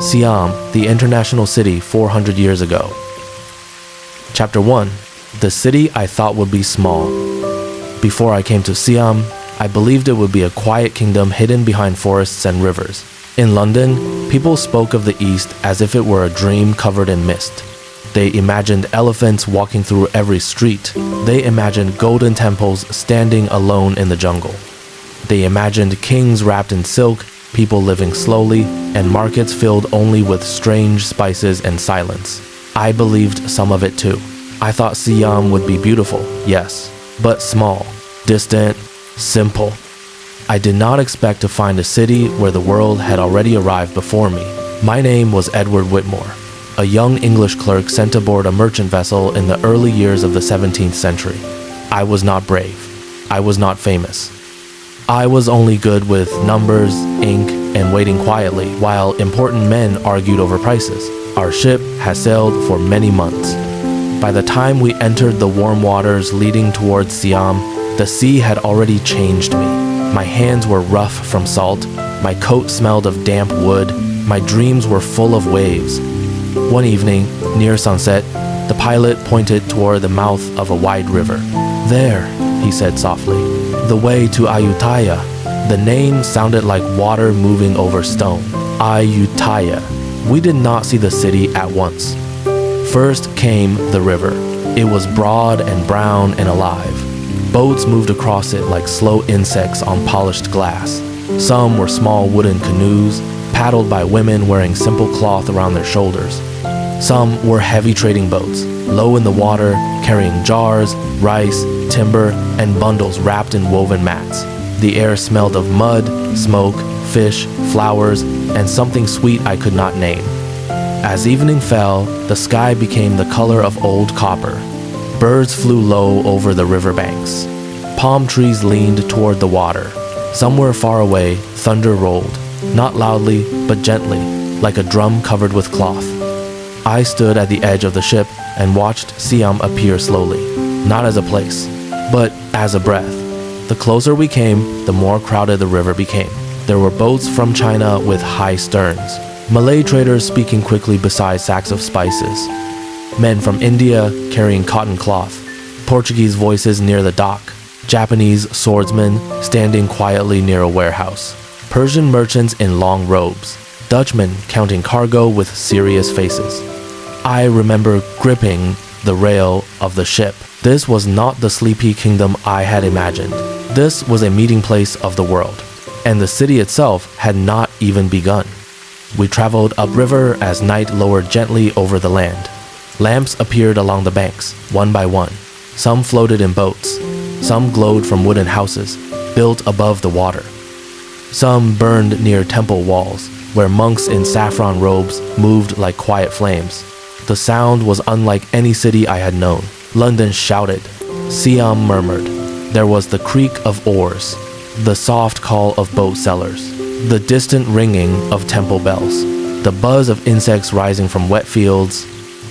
Siam, the international city 400 years ago. Chapter 1. The city I thought would be small. Before I came to Siam, I believed it would be a quiet kingdom hidden behind forests and rivers. In London, people spoke of the East as if it were a dream covered in mist. They imagined elephants walking through every street. They imagined golden temples standing alone in the jungle. They imagined kings wrapped in silk, people living slowly, and markets filled only with strange spices and silence. I believed some of it too. I thought Siam would be beautiful, yes, but small, distant, simple. I did not expect to find a city where the world had already arrived before me. My name was Edward Whitmore, a young English clerk sent aboard a merchant vessel in the early years of the 17th century. I was not brave. I was not famous. I was only good with numbers, ink, and waiting quietly while important men argued over prices. Our ship had sailed for many months. By the time we entered the warm waters leading towards Siam, the sea had already changed me. My hands were rough from salt, my coat smelled of damp wood, my dreams were full of waves. One evening, near sunset, the pilot pointed toward the mouth of a wide river. "There," he said softly, "the way to Ayutthaya." The name sounded like water moving over stone. Ayutthaya. We did not see the city at once. First came the river. It was broad and brown and alive. Boats moved across it like slow insects on polished glass. Some were small wooden canoes, paddled by women wearing simple cloth around their shoulders. Some were heavy trading boats, low in the water, carrying jars, rice, timber, and bundles wrapped in woven mats. The air smelled of mud, smoke, fish, flowers, and something sweet I could not name. As evening fell, the sky became the color of old copper. Birds flew low over the riverbanks. Palm trees leaned toward the water. Somewhere far away, thunder rolled, not loudly, but gently, like a drum covered with cloth. I stood at the edge of the ship and watched Siam appear slowly, not as a place, but as a breath. The closer we came, the more crowded the river became. There were boats from China with high sterns, Malay traders speaking quickly beside sacks of spices, men from India carrying cotton cloth, Portuguese voices near the dock, Japanese swordsmen standing quietly near a warehouse, Persian merchants in long robes, Dutchmen counting cargo with serious faces. I remember gripping the rail of the ship. This was not the sleepy kingdom I had imagined. This was a meeting place of the world, and the city itself had not even begun. We traveled upriver as night lowered gently over the land. Lamps appeared along the banks, one by one. Some floated in boats. Some glowed from wooden houses, built above the water. Some burned near temple walls, where monks in saffron robes moved like quiet flames. The sound was unlike any city I had known. London shouted. Siam murmured. There was the creak of oars, the soft call of boat sellers, the distant ringing of temple bells, the buzz of insects rising from wet fields,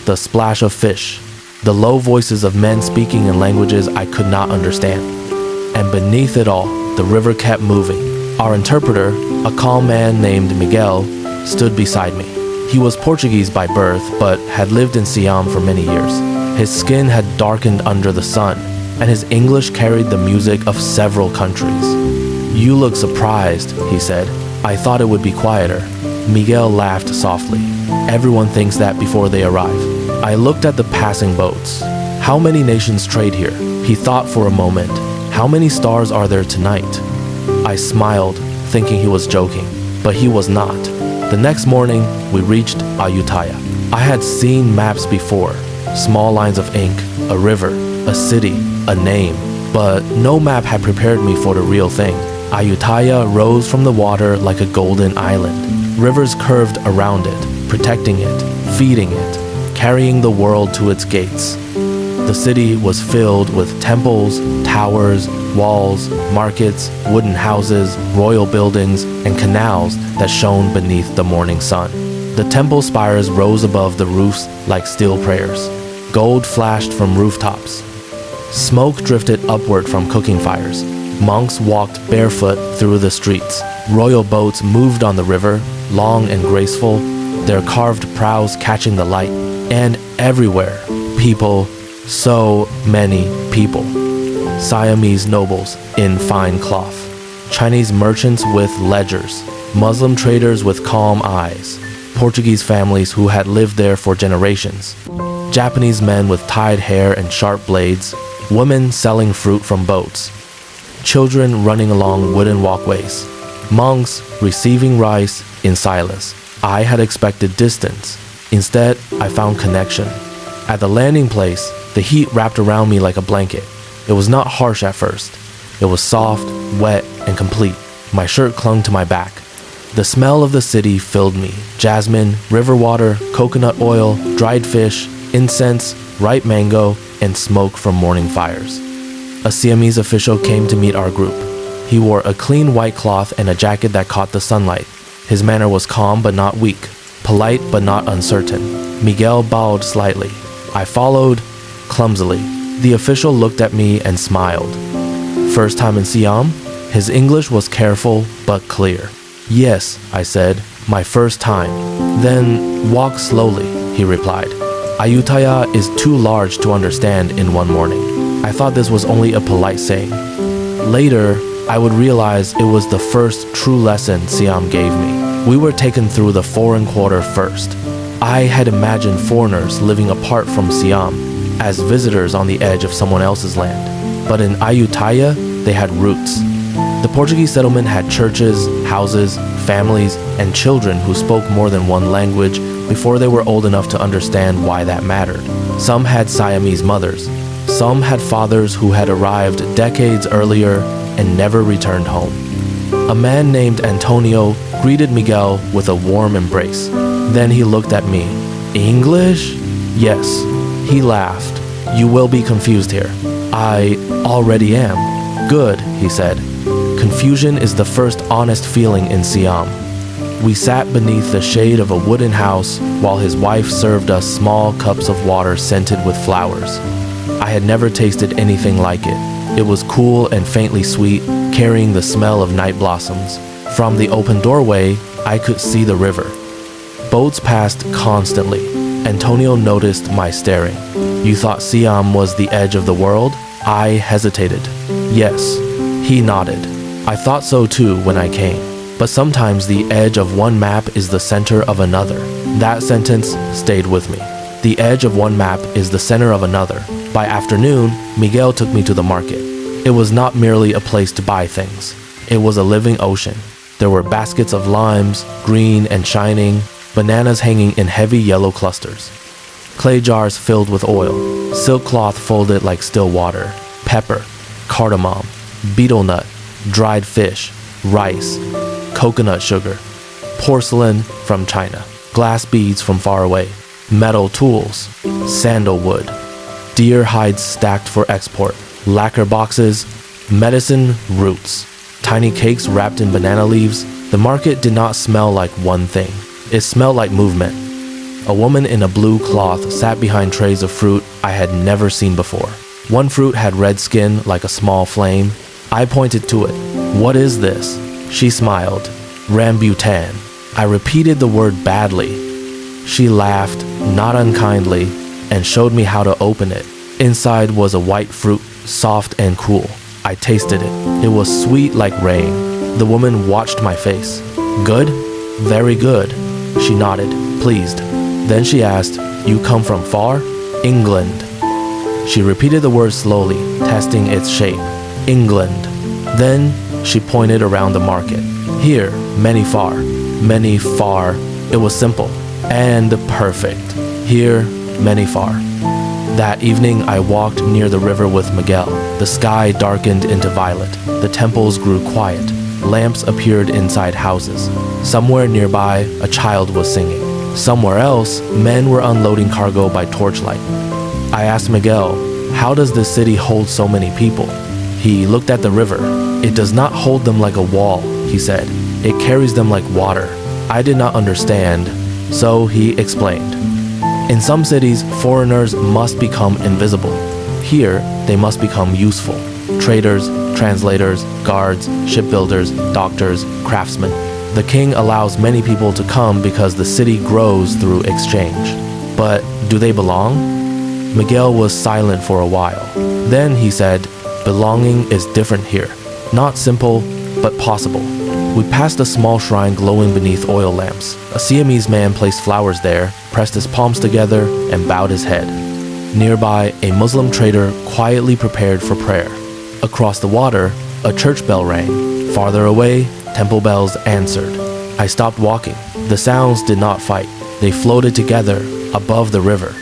the splash of fish, the low voices of men speaking in languages I could not understand. And beneath it all, the river kept moving. Our interpreter, a calm man named Miguel, stood beside me. He was Portuguese by birth, but had lived in Siam for many years. His skin had darkened under the sun, and his English carried the music of several countries. "You look surprised," he said. "I thought it would be quieter." Miguel laughed softly. "Everyone thinks that before they arrive." I looked at the passing boats. "How many nations trade here?" He thought for a moment. "How many stars are there tonight?" I smiled, thinking he was joking, but he was not. The next morning, we reached Ayutthaya. I had seen maps before, small lines of ink, a river, a city, a name, but no map had prepared me for the real thing. Ayutthaya rose from the water like a golden island. Rivers curved around it, protecting it, feeding it, carrying the world to its gates. The city was filled with temples, towers, walls, markets, wooden houses, royal buildings, and canals that shone beneath the morning sun. The temple spires rose above the roofs like still prayers. Gold flashed from rooftops. Smoke drifted upward from cooking fires. Monks walked barefoot through the streets. Royal boats moved on the river, long and graceful, their carved prows catching the light. And everywhere, people, so many people. Siamese nobles in fine cloth, Chinese merchants with ledgers, Muslim traders with calm eyes, Portuguese families who had lived there for generations, Japanese men with tied hair and sharp blades, women selling fruit from boats, children running along wooden walkways, monks receiving rice in silence. I had expected distance. Instead, I found connection. At the landing place, the heat wrapped around me like a blanket. It was not harsh at first. It was soft, wet, and complete. My shirt clung to my back. The smell of the city filled me. Jasmine, river water, coconut oil, dried fish, incense, ripe mango, and smoke from morning fires. A Siamese official came to meet our group. He wore a clean white cloth and a jacket that caught the sunlight. His manner was calm but not weak, polite but not uncertain. Miguel bowed slightly. I followed, clumsily. The official looked at me and smiled. First time in Siam? His English was careful but clear. Yes, I said, my first time. Then walk slowly, he replied. Ayutthaya is too large to understand in one morning. I thought this was only a polite saying. Later, I would realize it was the first true lesson Siam gave me. We were taken through the foreign quarter first. I had imagined foreigners living apart from Siam, as visitors on the edge of someone else's land. But in Ayutthaya, they had roots. The Portuguese settlement had churches, houses, families, and children who spoke more than one language before they were old enough to understand why that mattered. Some had Siamese mothers. Some had fathers who had arrived decades earlier and never returned home. A man named Antonio greeted Miguel with a warm embrace. Then he looked at me. English? Yes. He laughed. You will be confused here. I already am. Good, he said. Confusion is the first honest feeling in Siam. We sat beneath the shade of a wooden house while his wife served us small cups of water scented with flowers. I had never tasted anything like it. It was cool and faintly sweet, carrying the smell of night blossoms. From the open doorway, I could see the river. Boats passed constantly. Antonio noticed my staring. You thought Siam was the edge of the world? I hesitated. Yes, he nodded. I thought so too when I came. But sometimes the edge of one map is the center of another. That sentence stayed with me. The edge of one map is the center of another. By afternoon, Miguel took me to the market. It was not merely a place to buy things. It was a living ocean. There were baskets of limes, green and shining, bananas hanging in heavy yellow clusters, clay jars filled with oil, silk cloth folded like still water, pepper, cardamom, betel nut, dried fish, rice, coconut sugar, porcelain from China, glass beads from far away, metal tools, sandalwood, deer hides stacked for export, lacquer boxes, medicine roots, tiny cakes wrapped in banana leaves. The market did not smell like one thing. It smelled like movement. A woman in a blue cloth sat behind trays of fruit I had never seen before. One fruit had red skin like a small flame. I pointed to it. What is this? She smiled. Rambutan. I repeated the word badly. She laughed, not unkindly, and showed me how to open it. Inside was a white fruit, soft and cool. I tasted it. It was sweet like rain. The woman watched my face. Good? Very good. She nodded, pleased. Then she asked, You come from far? England. She repeated the word slowly, testing its shape. England. Then she pointed around the market. Here, many far. Many far. It was simple and perfect. Here, many far. That evening, I walked near the river with Miguel. The sky darkened into violet. The temples grew quiet. Lamps appeared inside houses. Somewhere nearby, a child was singing. Somewhere else, men were unloading cargo by torchlight. I asked Miguel, how does this city hold so many people? He looked at the river. It does not hold them like a wall, he said. It carries them like water. I did not understand, so he explained. In some cities, foreigners must become invisible. Here, they must become useful. Traders, translators, guards, shipbuilders, doctors, craftsmen. The king allows many people to come because the city grows through exchange. But do they belong? Miguel was silent for a while. Then he said, belonging is different here. Not simple, but possible. We passed a small shrine glowing beneath oil lamps. A Siamese man placed flowers there, pressed his palms together, and bowed his head. Nearby, a Muslim trader quietly prepared for prayer. Across the water, a church bell rang. Farther away, temple bells answered. I stopped walking. The sounds did not fight. They floated together above the river.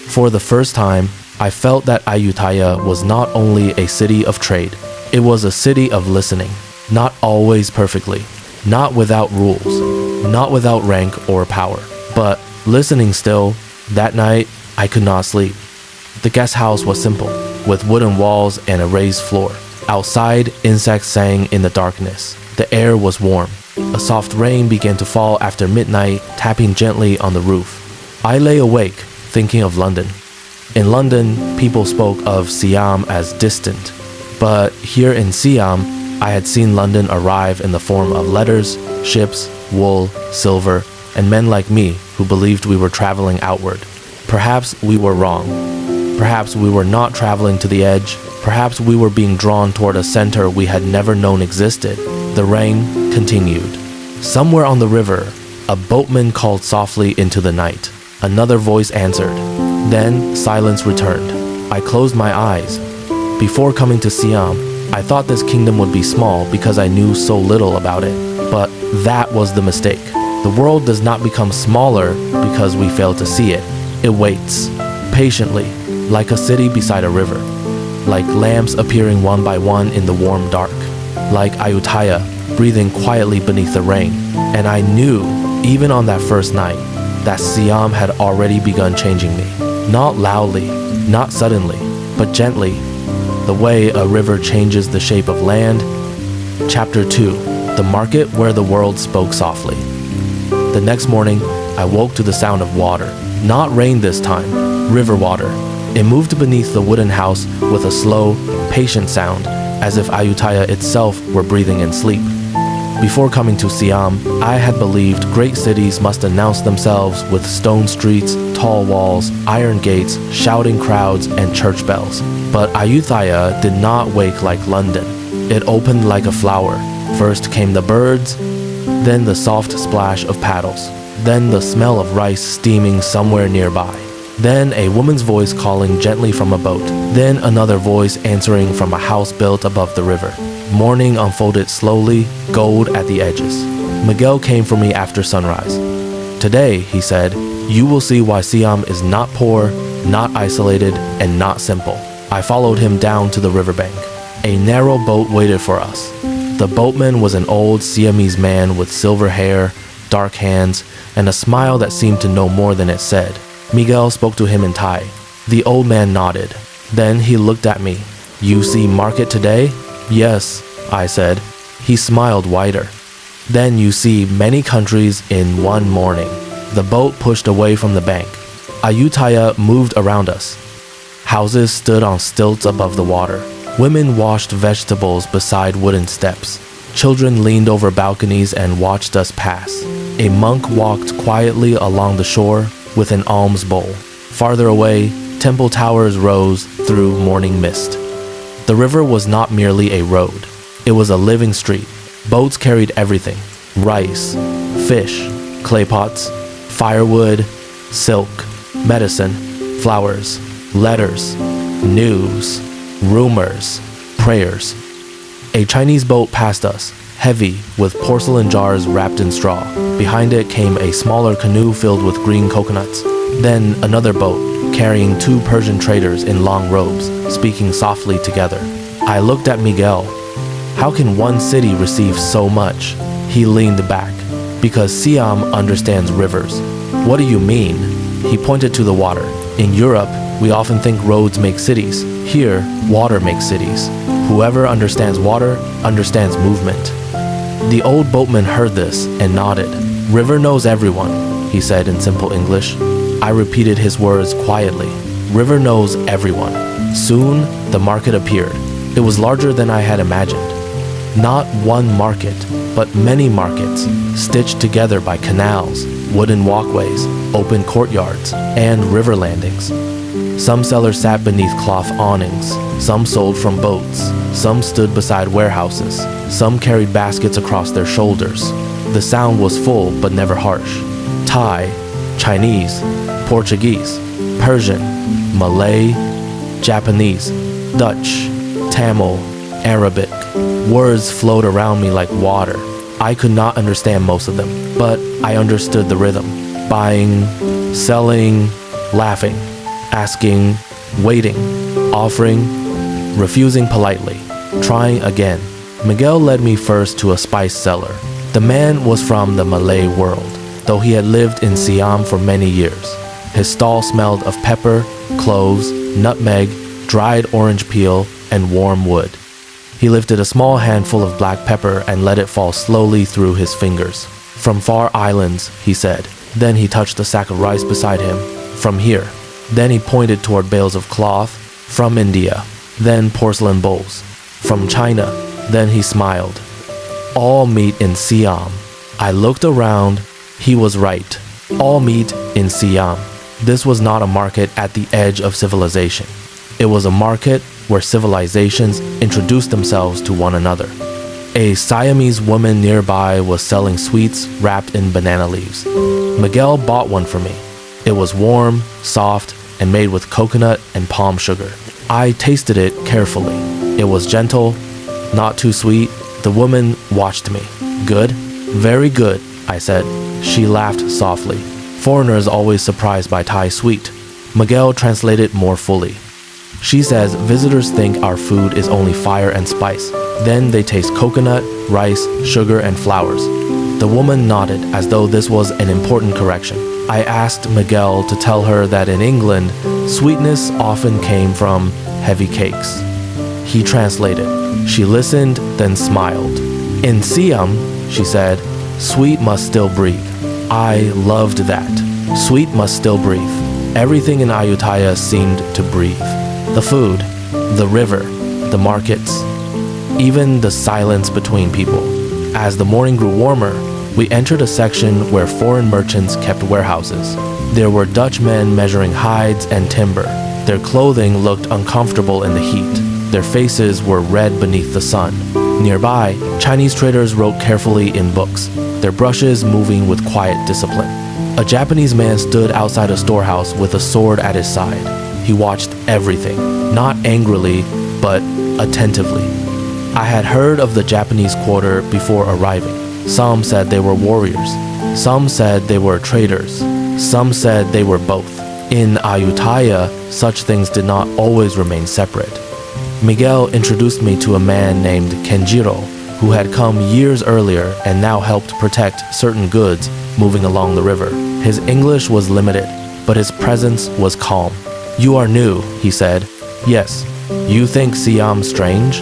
For the first time, I felt that Ayutthaya was not only a city of trade. It was a city of listening. Not always perfectly, not without rules, not without rank or power, but listening still. That night, I could not sleep. The guest house was simple, with wooden walls and a raised floor. Outside, insects sang in the darkness. The air was warm. A soft rain began to fall after midnight, tapping gently on the roof. I lay awake, thinking of London. In London, people spoke of Siam as distant, but here in Siam, I had seen London arrive in the form of letters, ships, wool, silver, and men like me who believed we were traveling outward. Perhaps we were wrong. Perhaps we were not traveling to the edge. Perhaps we were being drawn toward a center we had never known existed. The rain continued. Somewhere on the river, a boatman called softly into the night. Another voice answered. Then silence returned. I closed my eyes. Before coming to Siam, I thought this kingdom would be small because I knew so little about it. But that was the mistake. The world does not become smaller because we fail to see it. It waits, patiently, like a city beside a river, like lamps appearing one by one in the warm dark, like Ayutthaya breathing quietly beneath the rain. And I knew, even on that first night, that Siam had already begun changing me. Not loudly, not suddenly, but gently, the way a river changes the shape of land. Chapter 2. The market where the world spoke softly. The next morning, I woke to the sound of water. Not rain this time, river water. It moved beneath the wooden house with a slow, patient sound, as if Ayutthaya itself were breathing in sleep. Before coming to Siam, I had believed great cities must announce themselves with stone streets, tall walls, iron gates, shouting crowds, and church bells. But Ayutthaya did not wake like London. It opened like a flower. First came the birds, then the soft splash of paddles, then the smell of rice steaming somewhere nearby, then a woman's voice calling gently from a boat, then another voice answering from a house built above the river. Morning unfolded slowly, gold at the edges. Miguel came for me after sunrise. Today, he said, you will see why Siam is not poor, not isolated, and not simple. I followed him down to the riverbank. A narrow boat waited for us. The boatman was an old Siamese man with silver hair, dark hands, and a smile that seemed to know more than it said. Miguel spoke to him in Thai. The old man nodded. Then he looked at me. You see market today? Yes, I said. He smiled wider. Then you see many countries in one morning. The boat pushed away from the bank. Ayutthaya moved around us. Houses stood on stilts above the water. Women washed vegetables beside wooden steps. Children leaned over balconies and watched us pass. A monk walked quietly along the shore with an alms bowl. Farther away, temple towers rose through morning mist. The river was not merely a road. It was a living street. Boats carried everything: rice, fish, clay pots, firewood, silk, medicine, flowers, letters, news, rumors, prayers. A Chinese boat passed us, heavy with porcelain jars wrapped in straw. Behind it came a smaller canoe filled with green coconuts. Then another boat, carrying two Persian traders in long robes, speaking softly together. I looked at Miguel. How can one city receive so much? He leaned back. Because Siam understands rivers. What do you mean? He pointed to the water. In Europe, we often think roads make cities. Here, water makes cities. Whoever understands water understands movement. The old boatman heard this and nodded. River knows everyone, he said in simple English. I repeated his words quietly. River knows everyone. Soon, the market appeared. It was larger than I had imagined. Not one market, but many markets, stitched together by canals, wooden walkways, open courtyards, and river landings. Some sellers sat beneath cloth awnings, some sold from boats, some stood beside warehouses, some carried baskets across their shoulders. The sound was full but never harsh. Thai, Chinese, Portuguese, Persian, Malay, Japanese, Dutch, Tamil, Arabic. Words flowed around me like water. I could not understand most of them, but I understood the rhythm. Buying, selling, laughing, asking, waiting, offering, refusing politely, trying again. Miguel led me first to a spice seller. The man was from the Malay world, though he had lived in Siam for many years. His stall smelled of pepper, cloves, nutmeg, dried orange peel, and warm wood. He lifted a small handful of black pepper and let it fall slowly through his fingers. "From far islands," he said. Then he touched the sack of rice beside him. "From here." Then he pointed toward bales of cloth. "From India." Then porcelain bowls. "From China." Then he smiled. "All meat in Siam." I looked around. He was right. All meat in Siam. This was not a market at the edge of civilization. It was a market where civilizations introduced themselves to one another. A Siamese woman nearby was selling sweets wrapped in banana leaves. Miguel bought one for me. It was warm, soft, and made with coconut and palm sugar. I tasted it carefully. It was gentle, not too sweet. The woman watched me. "Good?" "Very good," I said. She laughed softly. Foreigners always surprised by Thai sweet. Miguel translated more fully. She says visitors think our food is only fire and spice. Then they taste coconut, rice, sugar, and flowers. The woman nodded as though this was an important correction. I asked Miguel to tell her that in England, sweetness often came from heavy cakes. He translated. She listened, then smiled. "In Siam," she said, "sweet must still breathe." I loved that. Sweet must still breathe. Everything in Ayutthaya seemed to breathe. The food, the river, the markets, even the silence between people. As the morning grew warmer, we entered a section where foreign merchants kept warehouses. There were Dutch men measuring hides and timber. Their clothing looked uncomfortable in the heat. Their faces were red beneath the sun. Nearby, Chinese traders wrote carefully in books, their brushes moving with quiet discipline. A Japanese man stood outside a storehouse with a sword at his side. He watched everything, not angrily, but attentively. I had heard of the Japanese quarter before arriving. Some said they were warriors. Some said they were traders. Some said they were both. In Ayutthaya, such things did not always remain separate. Miguel introduced me to a man named Kenjiro, who had come years earlier and now helped protect certain goods moving along the river. His English was limited, but his presence was calm. "You are new," he said. "Yes. You think Siam strange?"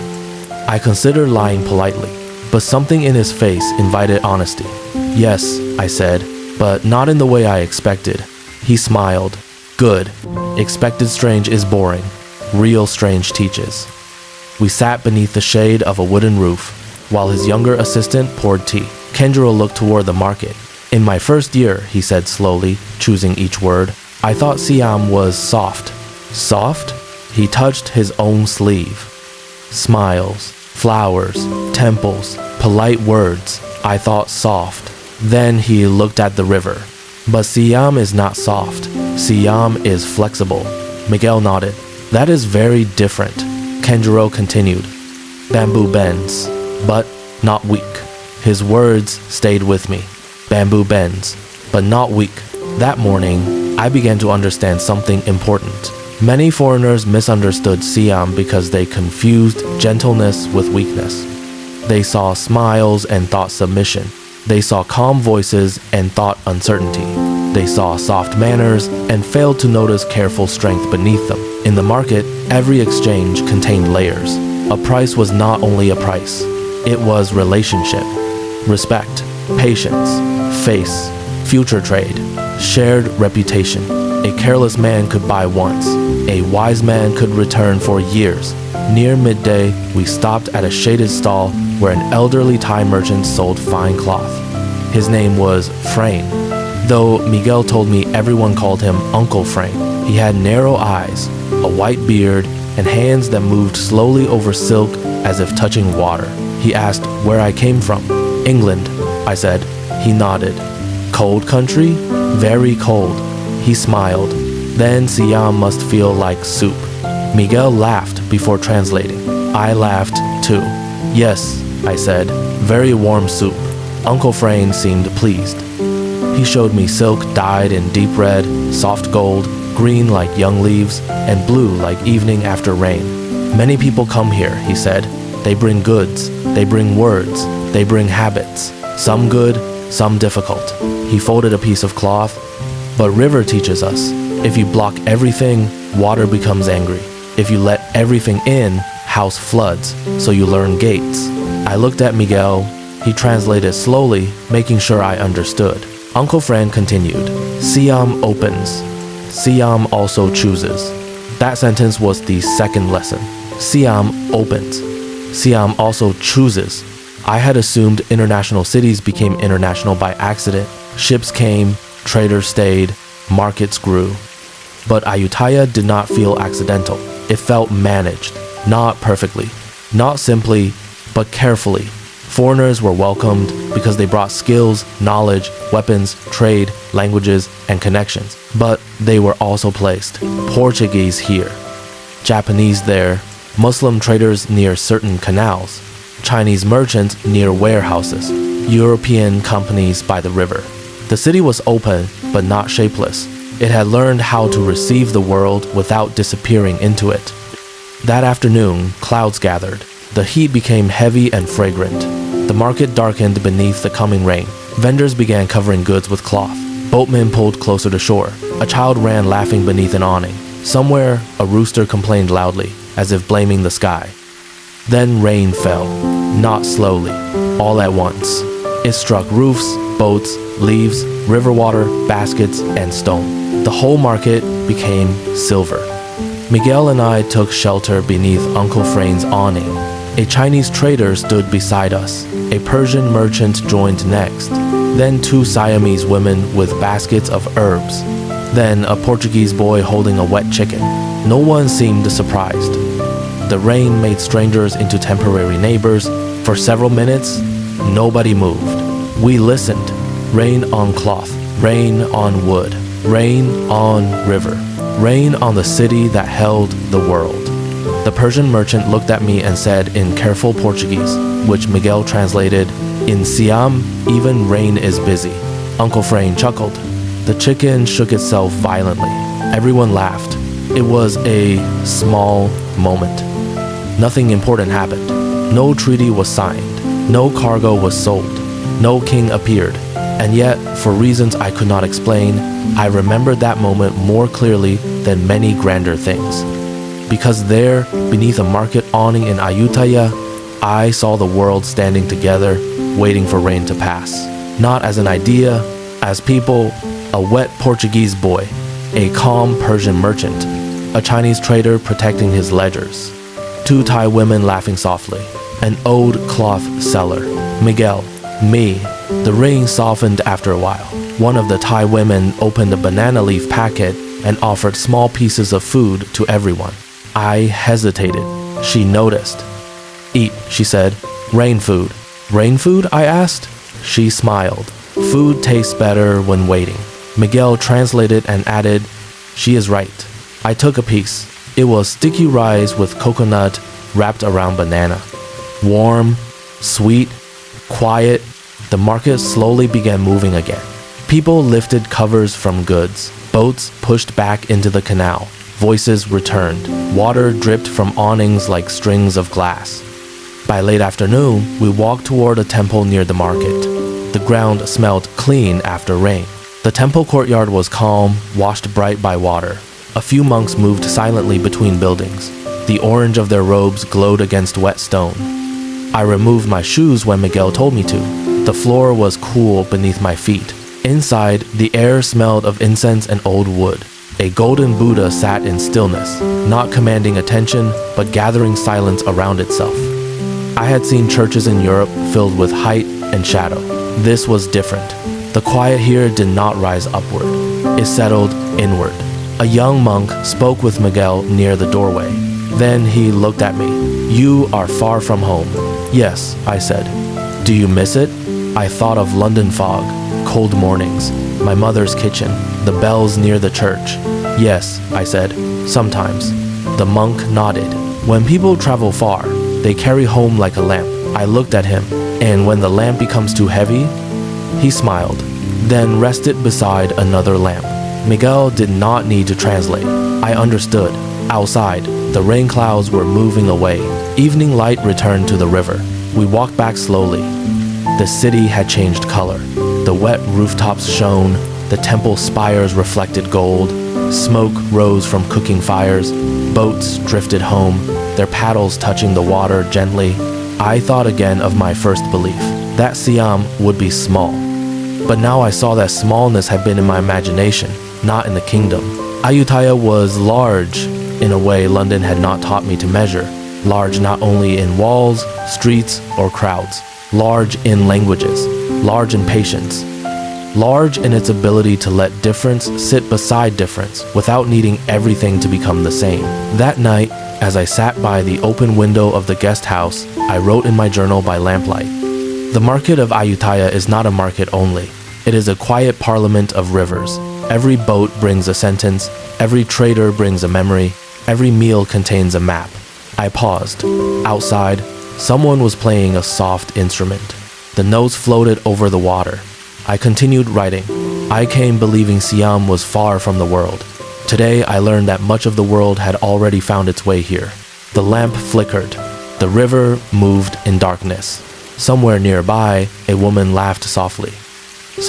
I considered lying politely, but something in his face invited honesty. "Yes," I said, "but not in the way I expected." He smiled. "Good. Expected strange is boring. Real strange teaches." We sat beneath the shade of a wooden roof, while his younger assistant poured tea. Kenjiro looked toward the market. "In my first year," he said slowly, choosing each word, "I thought Siam was soft." "Soft?" He touched his own sleeve. "Smiles, flowers, temples, polite words. I thought soft." Then he looked at the river. "But Siam is not soft. Siam is flexible." Miguel nodded. "That is very different." Kenjiro continued. "Bamboo bends, but not weak." His words stayed with me. Bamboo bends, but not weak. That morning, I began to understand something important. Many foreigners misunderstood Siam because they confused gentleness with weakness. They saw smiles and thought submission. They saw calm voices and thought uncertainty. They saw soft manners and failed to notice careful strength beneath them. In the market, every exchange contained layers. A price was not only a price. It was relationship, respect, patience, face, future trade, shared reputation. A careless man could buy once. A wise man could return for years. Near midday, we stopped at a shaded stall where an elderly Thai merchant sold fine cloth. His name was Frayne, though Miguel told me everyone called him Uncle Frayne. He had narrow eyes, a white beard, and hands that moved slowly over silk as if touching water. He asked where I came from. England, I said. He nodded. Cold country? Very cold. He smiled. Then Siam must feel like soup. Miguel laughed before translating. I laughed too. Yes, I said. Very warm soup. Uncle Frayne seemed pleased. He showed me silk dyed in deep red, soft gold, green like young leaves, and blue like evening after rain. Many people come here, he said. They bring goods, they bring words, they bring habits. Some good, some difficult. He folded a piece of cloth. But river teaches us, if you block everything, water becomes angry. If you let everything in, house floods, so you learn gates. I looked at Miguel. He translated slowly, making sure I understood. Uncle Frayne continued, Siam opens. Siam also chooses. That sentence was the second lesson. Siam opens. Siam also chooses. I had assumed international cities became international by accident. Ships came, traders stayed, markets grew. But Ayutthaya did not feel accidental. It felt managed, not perfectly, not simply, but carefully. Foreigners were welcomed because they brought skills, knowledge, weapons, trade, languages, and connections. But they were also placed. Portuguese here, Japanese there, Muslim traders near certain canals, Chinese merchants near warehouses, European companies by the river. The city was open, but not shapeless. It had learned how to receive the world without disappearing into it. That afternoon, clouds gathered. The heat became heavy and fragrant. The market darkened beneath the coming rain. Vendors began covering goods with cloth. Boatmen pulled closer to shore. A child ran laughing beneath an awning. Somewhere, a rooster complained loudly, as if blaming the sky. Then rain fell, not slowly, all at once. It struck roofs, boats, leaves, river water, baskets, and stone. The whole market became silver. Miguel and I took shelter beneath Uncle Frayne's awning. A Chinese trader stood beside us. A Persian merchant joined next. Then two Siamese women with baskets of herbs. Then a Portuguese boy holding a wet chicken. No one seemed surprised. The rain made strangers into temporary neighbors. For several minutes, nobody moved. We listened. Rain on cloth, rain on wood, rain on river, rain on the city that held the world. The Persian merchant looked at me and said in careful Portuguese, which Miguel translated, In Siam, even rain is busy. Uncle Frayne chuckled. The chicken shook itself violently. Everyone laughed. It was a small moment. Nothing important happened. No treaty was signed. No cargo was sold. No king appeared. And yet, for reasons I could not explain, I remembered that moment more clearly than many grander things. Because there, beneath a market awning in Ayutthaya, I saw the world standing together, waiting for rain to pass. Not as an idea, as people, a wet Portuguese boy, a calm Persian merchant, a Chinese trader protecting his ledgers, two Thai women laughing softly, an old cloth seller, Miguel, me. The rain softened after a while. One of the Thai women opened a banana leaf packet and offered small pieces of food to everyone. I hesitated. She noticed. Eat, she said. Rain food. Rain food? I asked. She smiled. Food tastes better when waiting. Miguel translated and added, She is right. I took a piece. It was sticky rice with coconut wrapped around banana. Warm, sweet, quiet. The market slowly began moving again. People lifted covers from goods. Boats pushed back into the canal. Voices returned. Water dripped from awnings like strings of glass. By late afternoon, we walked toward a temple near the market. The ground smelled clean after rain. The temple courtyard was calm, washed bright by water. A few monks moved silently between buildings. The orange of their robes glowed against wet stone. I removed my shoes when Miguel told me to. The floor was cool beneath my feet. Inside, the air smelled of incense and old wood. A golden Buddha sat in stillness, not commanding attention, but gathering silence around itself. I had seen churches in Europe filled with height and shadow. This was different. The quiet here did not rise upward. It settled inward. A young monk spoke with Miguel near the doorway. Then he looked at me. "You are far from home." "Yes," I said. "Do you miss it?" I thought of London fog, cold mornings, my mother's kitchen, the bells near the church. "Yes," I said, "sometimes." The monk nodded. "When people travel far, they carry home like a lamp." I looked at him, and when the lamp becomes too heavy, he smiled, then rested beside another lamp. Miguel did not need to translate. I understood. Outside, the rain clouds were moving away. Evening light returned to the river. We walked back slowly. The city had changed color. The wet rooftops shone. The temple spires reflected gold. Smoke rose from cooking fires. Boats drifted home, their paddles touching the water gently. I thought again of my first belief, that Siam would be small. But now I saw that smallness had been in my imagination, not in the kingdom. Ayutthaya was large in a way London had not taught me to measure. Large not only in walls, streets, or crowds. Large in languages. Large in patience. Large in its ability to let difference sit beside difference without needing everything to become the same. That night, as I sat by the open window of the guest house, I wrote in my journal by lamplight. The market of Ayutthaya is not a market only. It is a quiet parliament of rivers. Every boat brings a sentence. Every trader brings a memory. Every meal contains a map. I paused. Outside, someone was playing a soft instrument. The notes floated over the water. I continued writing. I came believing Siam was far from the world. Today I learned that much of the world had already found its way here. The lamp flickered. The river moved in darkness. Somewhere nearby, a woman laughed softly.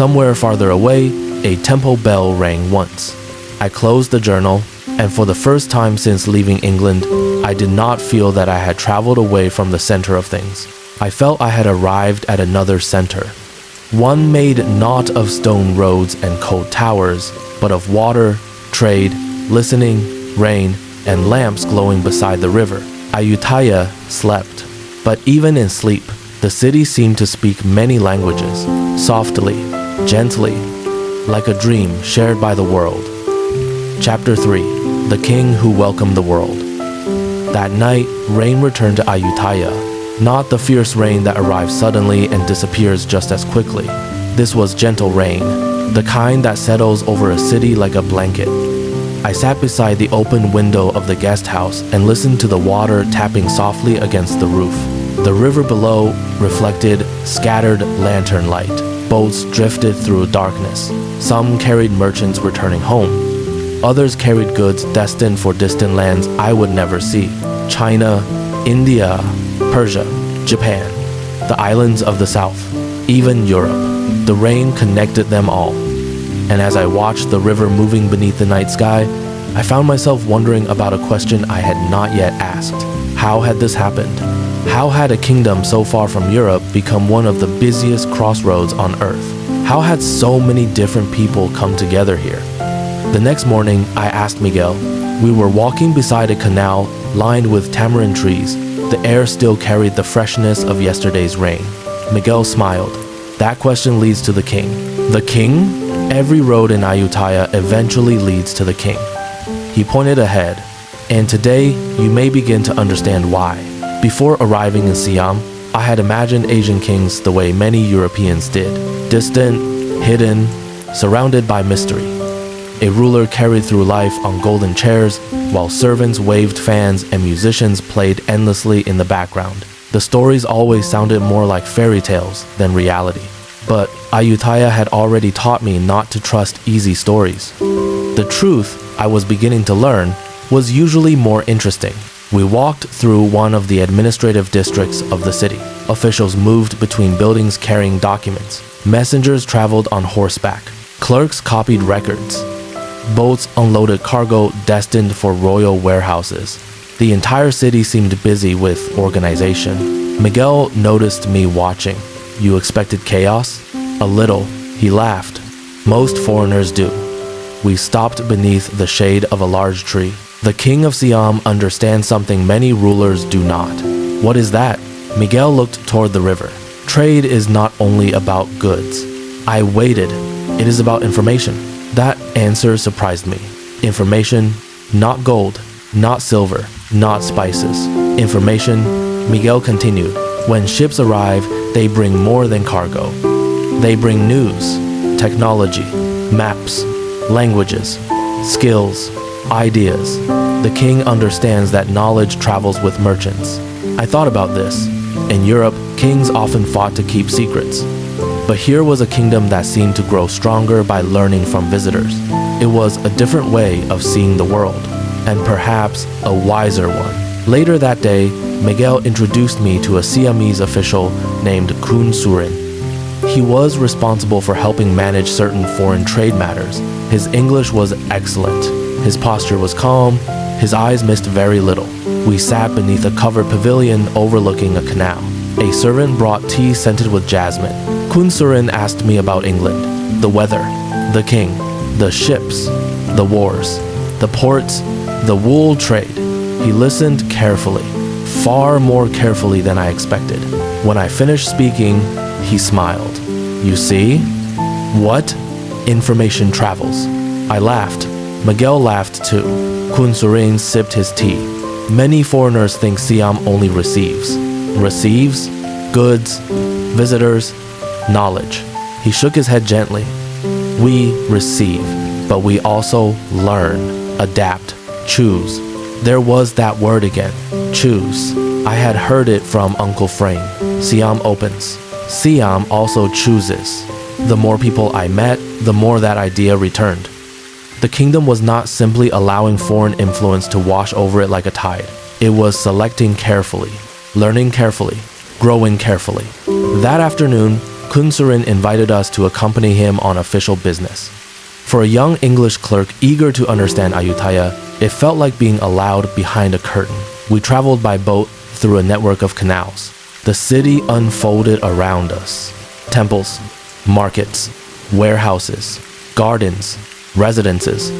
Somewhere farther away, a temple bell rang once. I closed the journal, and for the first time since leaving England, I did not feel that I had traveled away from the center of things. I felt I had arrived at another center. One made not of stone roads and cold towers, but of water, trade, listening, rain, and lamps glowing beside the river. Ayutthaya slept. But even in sleep, the city seemed to speak many languages, softly, gently, like a dream shared by the world. Chapter 3. The King Who Welcomed the World. That night, rain returned to Ayutthaya. Not the fierce rain that arrives suddenly and disappears just as quickly. This was gentle rain, the kind that settles over a city like a blanket. I sat beside the open window of the guest house and listened to the water tapping softly against the roof. The river below reflected scattered lantern light. Boats drifted through darkness. Some carried merchants returning home. Others carried goods destined for distant lands I would never see. China, India, Persia, Japan, the islands of the south, even Europe. The rain connected them all. And as I watched the river moving beneath the night sky, I found myself wondering about a question I had not yet asked. How had this happened? How had a kingdom so far from Europe become one of the busiest crossroads on earth? How had so many different people come together here? The next morning, I asked Miguel. We were walking beside a canal lined with tamarind trees. The air still carried the freshness of yesterday's rain. Miguel smiled. That question leads to the king. The king? Every road in Ayutthaya eventually leads to the king. He pointed ahead. And today, you may begin to understand why. Before arriving in Siam, I had imagined Asian kings the way many Europeans did. Distant, hidden, surrounded by mystery. A ruler carried through life on golden chairs, while servants waved fans and musicians played endlessly in the background. The stories always sounded more like fairy tales than reality. But Ayutthaya had already taught me not to trust easy stories. The truth, I was beginning to learn, was usually more interesting. We walked through one of the administrative districts of the city. Officials moved between buildings carrying documents. Messengers traveled on horseback. Clerks copied records. Boats unloaded cargo destined for royal warehouses. The entire city seemed busy with organization. Miguel noticed me watching. You expected chaos? A little. He laughed. Most foreigners do. We stopped beneath the shade of a large tree. The king of Siam understands something many rulers do not. What is that? Miguel looked toward the river. Trade is not only about goods. I waited. It is about information. That answer surprised me. Information, not gold, not silver, not spices. Information, Miguel continued. When ships arrive, they bring more than cargo. They bring news, technology, maps, languages, skills, ideas. The king understands that knowledge travels with merchants. I thought about this. In Europe, kings often fought to keep secrets. But here was a kingdom that seemed to grow stronger by learning from visitors. It was a different way of seeing the world, and perhaps a wiser one. Later that day, Miguel introduced me to a Siamese official named Kun Surin. He was responsible for helping manage certain foreign trade matters. His English was excellent. His posture was calm. His eyes missed very little. We sat beneath a covered pavilion overlooking a canal. A servant brought tea scented with jasmine. Kun Surin asked me about England, the weather, the king, the ships, the wars, the ports, the wool trade. He listened carefully, far more carefully than I expected. When I finished speaking, he smiled. You see? What? Information travels. I laughed. Miguel laughed too. Kun Surin sipped his tea. Many foreigners think Siam only receives. Receives? Goods, visitors, knowledge. He shook his head gently. We receive, but we also learn, adapt, choose. There was that word again, choose. I had heard it from Uncle Frame. Siam opens. Siam also chooses. The more people I met, the more that idea returned. The kingdom was not simply allowing foreign influence to wash over it like a tide. It was selecting carefully, learning carefully, growing carefully. That afternoon, Kun Surin invited us to accompany him on official business. For a young English clerk eager to understand Ayutthaya, it felt like being allowed behind a curtain. We traveled by boat through a network of canals. The city unfolded around us. Temples, markets, warehouses, gardens, residences,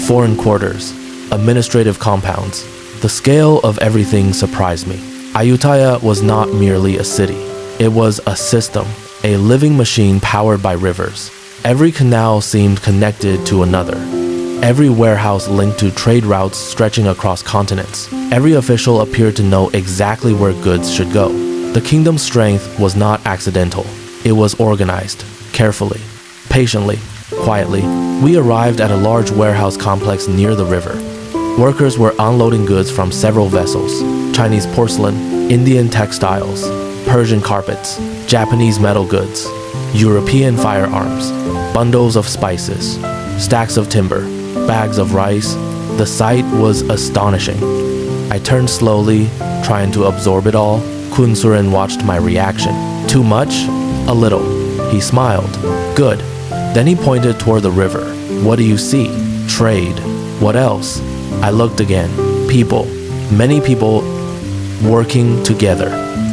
foreign quarters, administrative compounds. The scale of everything surprised me. Ayutthaya was not merely a city. It was a system, a living machine powered by rivers. Every canal seemed connected to another. Every warehouse linked to trade routes stretching across continents. Every official appeared to know exactly where goods should go. The kingdom's strength was not accidental. It was organized, carefully, patiently, quietly. We arrived at a large warehouse complex near the river. Workers were unloading goods from several vessels: Chinese porcelain, Indian textiles, Persian carpets, Japanese metal goods, European firearms, bundles of spices, stacks of timber, bags of rice. The sight was astonishing. I turned slowly, trying to absorb it all. Kun Surin watched my reaction. Too much? A little. He smiled. Good. Then he pointed toward the river. What do you see? Trade. What else? I looked again. People. Many people working together.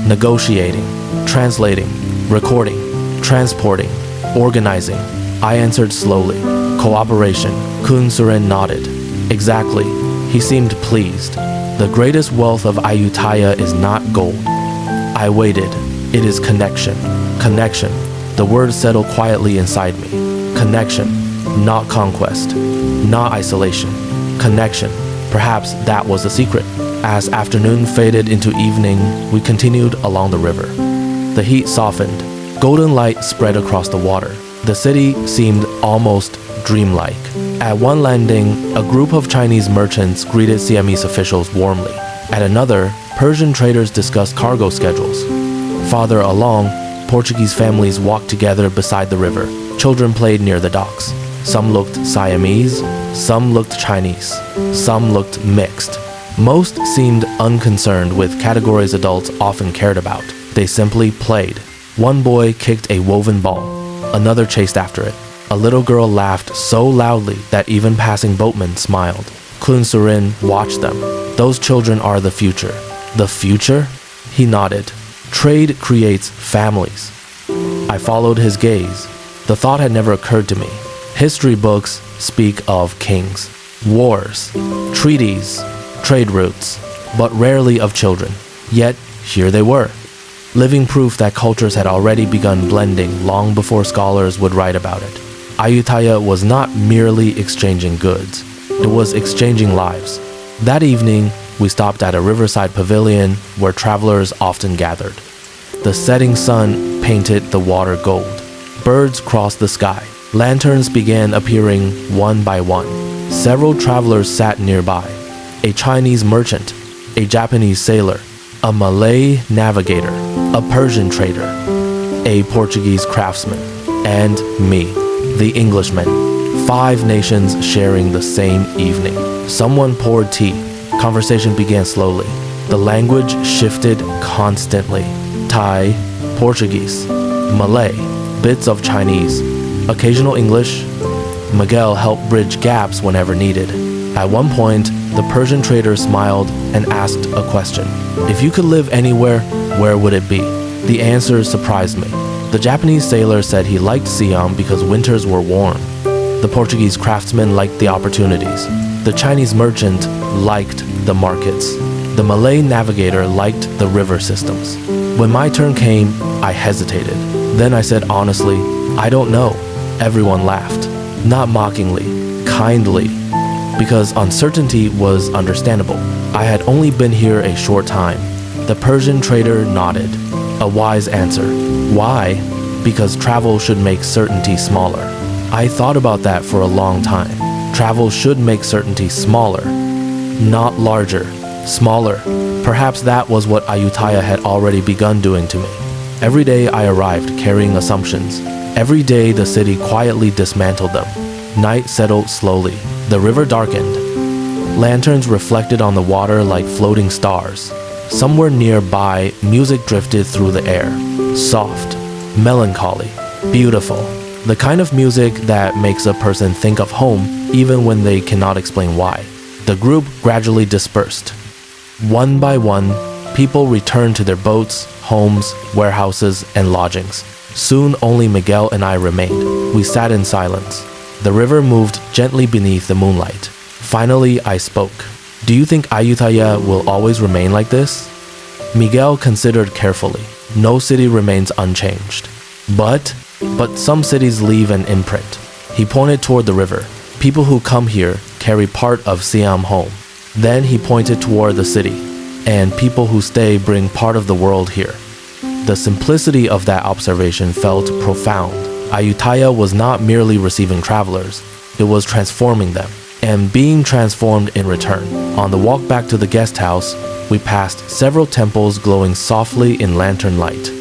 Negotiating. Translating. Recording. Transporting. Organizing. I answered slowly. Cooperation. Kun Surin nodded. Exactly. He seemed pleased. The greatest wealth of Ayutthaya is not gold. I waited. It is connection. Connection. The word settled quietly inside me. Connection. Not conquest. Not isolation. Connection. Perhaps that was the secret. As afternoon faded into evening, we continued along the river. The heat softened. Golden light spread across the water. The city seemed almost dreamlike. At one landing, a group of Chinese merchants greeted Siamese officials warmly. At another, Persian traders discussed cargo schedules. Farther along, Portuguese families walked together beside the river. Children played near the docks. Some looked Siamese, some looked Chinese, some looked mixed. Most seemed unconcerned with categories adults often cared about. They simply played. One boy kicked a woven ball. Another chased after it. A little girl laughed so loudly that even passing boatmen smiled. Kun Surin watched them. Those children are the future. The future? He nodded. Trade creates families. I followed his gaze. The thought had never occurred to me. History books speak of kings, wars, treaties, trade routes, but rarely of children. Yet, here they were. living proof that cultures had already begun blending long before scholars would write about it. Ayutthaya was not merely exchanging goods, it was exchanging lives. That evening, we stopped at a riverside pavilion where travelers often gathered. The setting sun painted the water gold. Birds crossed the sky. Lanterns began appearing one by one. Several travelers sat nearby. A Chinese merchant, a Japanese sailor, a Malay navigator, a Persian trader, a Portuguese craftsman, and me, the Englishman. 5 nations sharing the same evening. Someone poured tea. Conversation began slowly. The language shifted constantly. Thai, Portuguese, Malay, bits of Chinese, occasional English. Miguel helped bridge gaps whenever needed. At one point, the Persian trader smiled and asked a question. If you could live anywhere, where would it be? The answer surprised me. The Japanese sailor said he liked Siam because winters were warm. The Portuguese craftsman liked the opportunities. The Chinese merchant liked the markets. The Malay navigator liked the river systems. When my turn came, I hesitated. Then I said honestly, I don't know. Everyone laughed. Not mockingly, kindly, because uncertainty was understandable. I had only been here a short time. The Persian trader nodded. A wise answer. Why? Because travel should make certainty smaller. I thought about that for a long time. Travel should make certainty smaller, not larger, smaller. Perhaps that was what Ayutthaya had already begun doing to me. Every day I arrived carrying assumptions. Every day the city quietly dismantled them. Night settled slowly. The river darkened. Lanterns reflected on the water like floating stars. Somewhere nearby, music drifted through the air. Soft, melancholy, beautiful. The kind of music that makes a person think of home even when they cannot explain why. The group gradually dispersed. One by one, people returned to their boats, homes, warehouses, and lodgings. Soon only Miguel and I remained. We sat in silence. The river moved gently beneath the moonlight. Finally, I spoke. Do you think Ayutthaya will always remain like this? Miguel considered carefully. No city remains unchanged. But some cities leave an imprint. He pointed toward the river. People who come here carry part of Siam home. Then he pointed toward the city. And people who stay bring part of the world here. The simplicity of that observation felt profound. Ayutthaya was not merely receiving travelers, it was transforming them, and being transformed in return. On the walk back to the guest house, we passed several temples glowing softly in lantern light.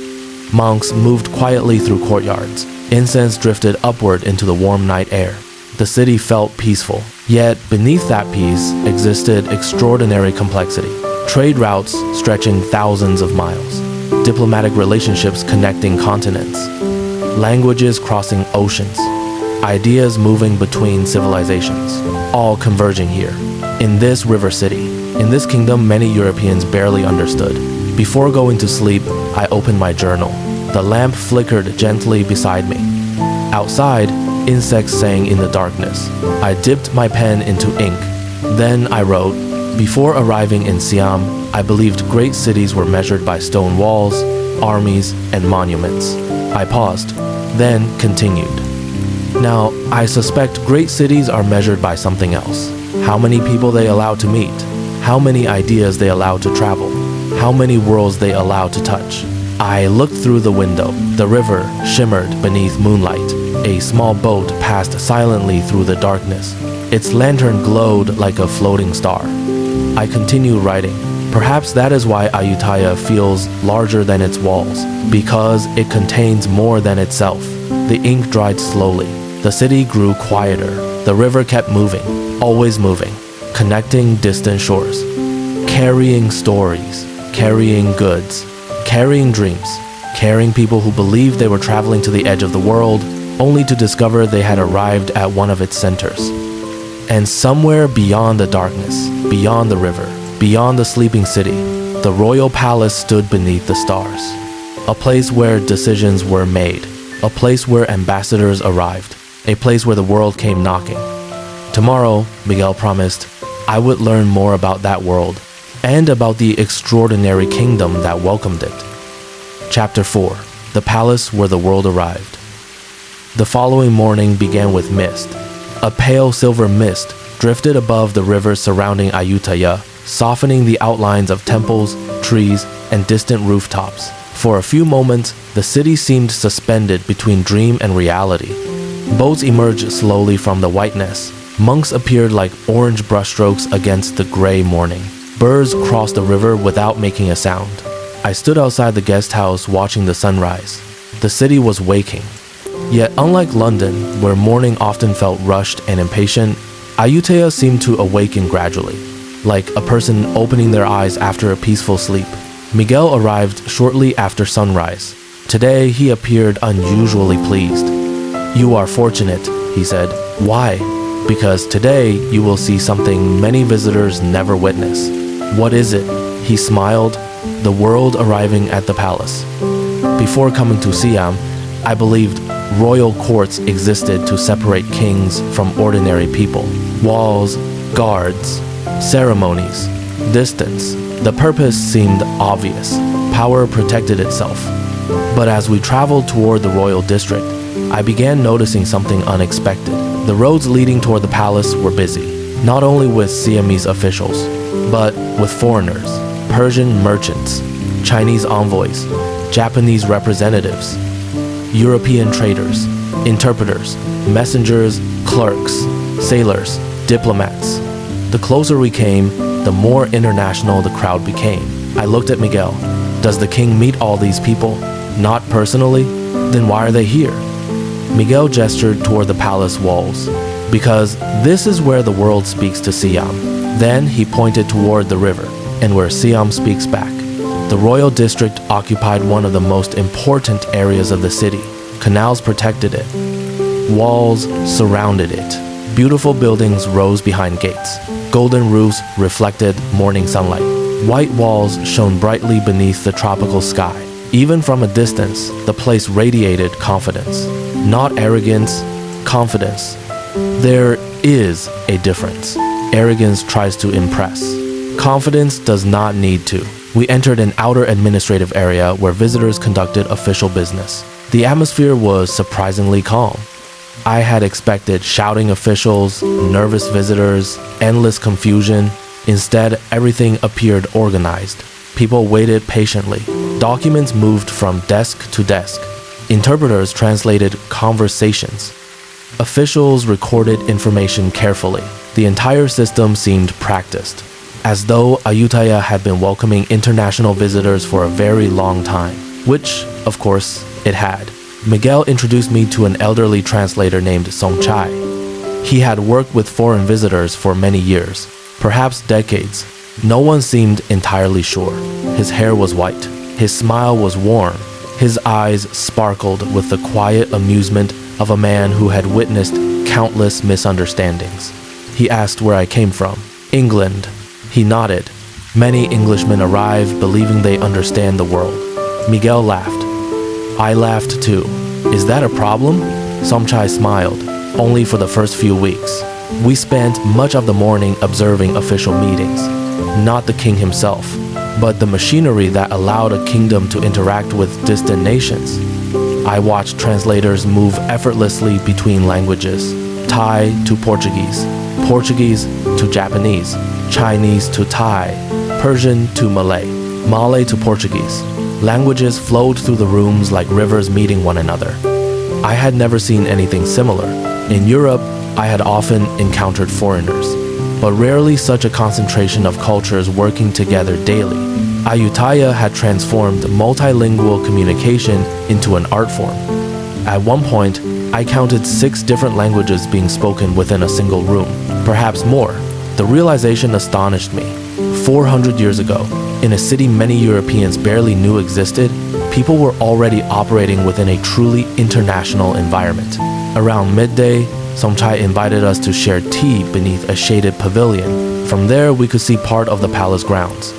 Monks moved quietly through courtyards. Incense drifted upward into the warm night air. The city felt peaceful, yet beneath that peace existed extraordinary complexity. Trade routes stretching thousands of miles. Diplomatic relationships connecting continents, languages crossing oceans, ideas moving between civilizations, all converging here, in this river city, in this kingdom many Europeans barely understood. Before going to sleep, I opened my journal. The lamp flickered gently beside me. Outside, insects sang in the darkness. I dipped my pen into ink. Then I wrote, before arriving in Siam, I believed great cities were measured by stone walls, armies, and monuments. I paused, then continued. Now, I suspect great cities are measured by something else. How many people they allow to meet, how many ideas they allow to travel, how many worlds they allow to touch. I looked through the window. The river shimmered beneath moonlight. A small boat passed silently through the darkness. Its lantern glowed like a floating star. I continued writing. Perhaps that is why Ayutthaya feels larger than its walls, because it contains more than itself. The ink dried slowly. The city grew quieter. The river kept moving, always moving, connecting distant shores, carrying stories, carrying goods, carrying dreams, carrying people who believed they were traveling to the edge of the world, only to discover they had arrived at one of its centers. And somewhere beyond the darkness, beyond the river, beyond the sleeping city, the royal palace stood beneath the stars. A place where decisions were made, a place where ambassadors arrived, a place where the world came knocking. Tomorrow, Miguel promised, I would learn more about that world and about the extraordinary kingdom that welcomed it. Chapter 4. The Palace Where the World Arrived. The following morning began with mist. A pale silver mist drifted above the river surrounding Ayutthaya, softening the outlines of temples, trees, and distant rooftops. For a few moments, the city seemed suspended between dream and reality. Boats emerged slowly from the whiteness. Monks appeared like orange brushstrokes against the gray morning. Birds crossed the river without making a sound. I stood outside the guest house watching the sunrise. The city was waking. Yet unlike London, where morning often felt rushed and impatient, Ayutthaya seemed to awaken gradually, like a person opening their eyes after a peaceful sleep. Miguel arrived shortly after sunrise. Today, he appeared unusually pleased. "You are fortunate," he said. "Why?" "Because today you will see something many visitors never witness." "What is it?" He smiled. "The world arriving at the palace." Before coming to Siam, I believed royal courts existed to separate kings from ordinary people. Walls, guards, ceremonies, distance. The purpose seemed obvious. Power protected itself. But as we traveled toward the royal district, I began noticing something unexpected. The roads leading toward the palace were busy, not only with Siamese officials, but with foreigners, Persian merchants, Chinese envoys, Japanese representatives, European traders, interpreters, messengers, clerks, sailors, diplomats. The closer we came, the more international the crowd became. I looked at Miguel. "Does the king meet all these people?" "Not personally." "Then why are they here?" Miguel gestured toward the palace walls. "Because this is where the world speaks to Siam." Then he pointed toward the river, and where Siam speaks back. The royal district occupied one of the most important areas of the city. Canals protected it. Walls surrounded it. Beautiful buildings rose behind gates. Golden roofs reflected morning sunlight. White walls shone brightly beneath the tropical sky. Even from a distance, the place radiated confidence. Not arrogance, confidence. There is a difference. Arrogance tries to impress. Confidence does not need to. We entered an outer administrative area where visitors conducted official business. The atmosphere was surprisingly calm. I had expected shouting officials, nervous visitors, endless confusion. Instead, everything appeared organized. People waited patiently. Documents moved from desk to desk. Interpreters translated conversations. Officials recorded information carefully. The entire system seemed practiced, as though Ayutthaya had been welcoming international visitors for a very long time, which, of course, it had. Miguel introduced me to an elderly translator named Somchai. He had worked with foreign visitors for many years, perhaps decades. No one seemed entirely sure. His hair was white. His smile was warm. His eyes sparkled with the quiet amusement of a man who had witnessed countless misunderstandings. He asked where I came from. "England." He nodded. "Many Englishmen arrive believing they understand the world." Miguel laughed. I laughed too. "Is that a problem?" Somchai smiled. "Only for the first few weeks." We spent much of the morning observing official meetings. Not the king himself, but the machinery that allowed a kingdom to interact with distant nations. I watched translators move effortlessly between languages. Thai to Portuguese, Portuguese to Japanese, Chinese to Thai, Persian to Malay, Malay to Portuguese. Languages flowed through the rooms like rivers meeting one another. I had never seen anything similar. In Europe, I had often encountered foreigners, but rarely such a concentration of cultures working together daily. Ayutthaya had transformed multilingual communication into an art form. At one point, I counted 6 different languages being spoken within a single room, perhaps more. The realization astonished me. 400 years ago, in a city many Europeans barely knew existed, people were already operating within a truly international environment. Around midday, Somchai invited us to share tea beneath a shaded pavilion. From there, we could see part of the palace grounds.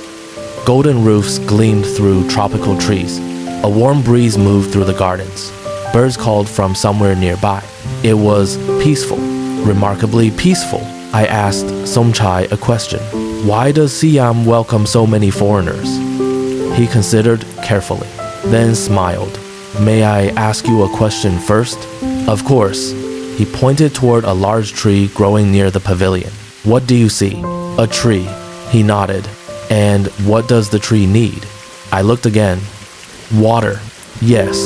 Golden roofs gleamed through tropical trees. A warm breeze moved through the gardens. Birds called from somewhere nearby. It was peaceful, remarkably peaceful. I asked Somchai a question. "Why does Siam welcome so many foreigners?" He considered carefully. then smiled. "May I ask you a question first?" "Of course." He pointed toward a large tree growing near the pavilion. "What do you see?" "A tree." He nodded. "And what does the tree need?" I looked again. "Water." "Yes."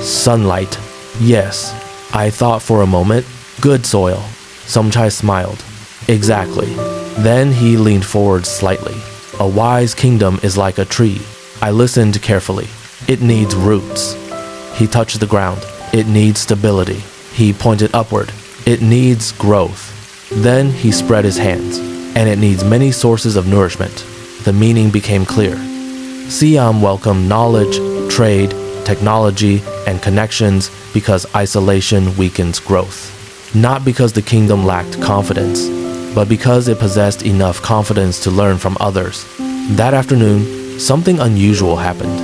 "Sunlight." "Yes." I thought for a moment. "Good soil." Somchai smiled. "Exactly." Then he leaned forward slightly. "A wise kingdom is like a tree." I listened carefully. "It needs roots." He touched the ground. "It needs stability." He pointed upward. "It needs growth." Then he spread his hands. "And it needs many sources of nourishment." The meaning became clear. Siam welcomed knowledge, trade, technology, and connections because isolation weakens growth. Not because the kingdom lacked confidence, but because it possessed enough confidence to learn from others. That afternoon, something unusual happened.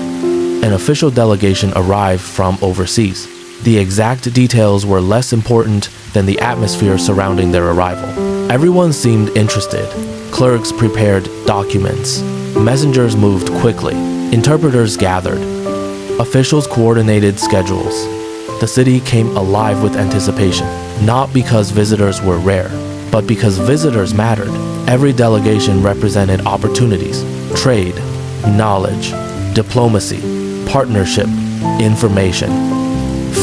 An official delegation arrived from overseas. The exact details were less important than the atmosphere surrounding their arrival. Everyone seemed interested. Clerks prepared documents. Messengers moved quickly. Interpreters gathered. Officials coordinated schedules. The city came alive with anticipation, not because visitors were rare, but because visitors mattered. Every delegation represented opportunities, trade, knowledge, diplomacy, partnership, information,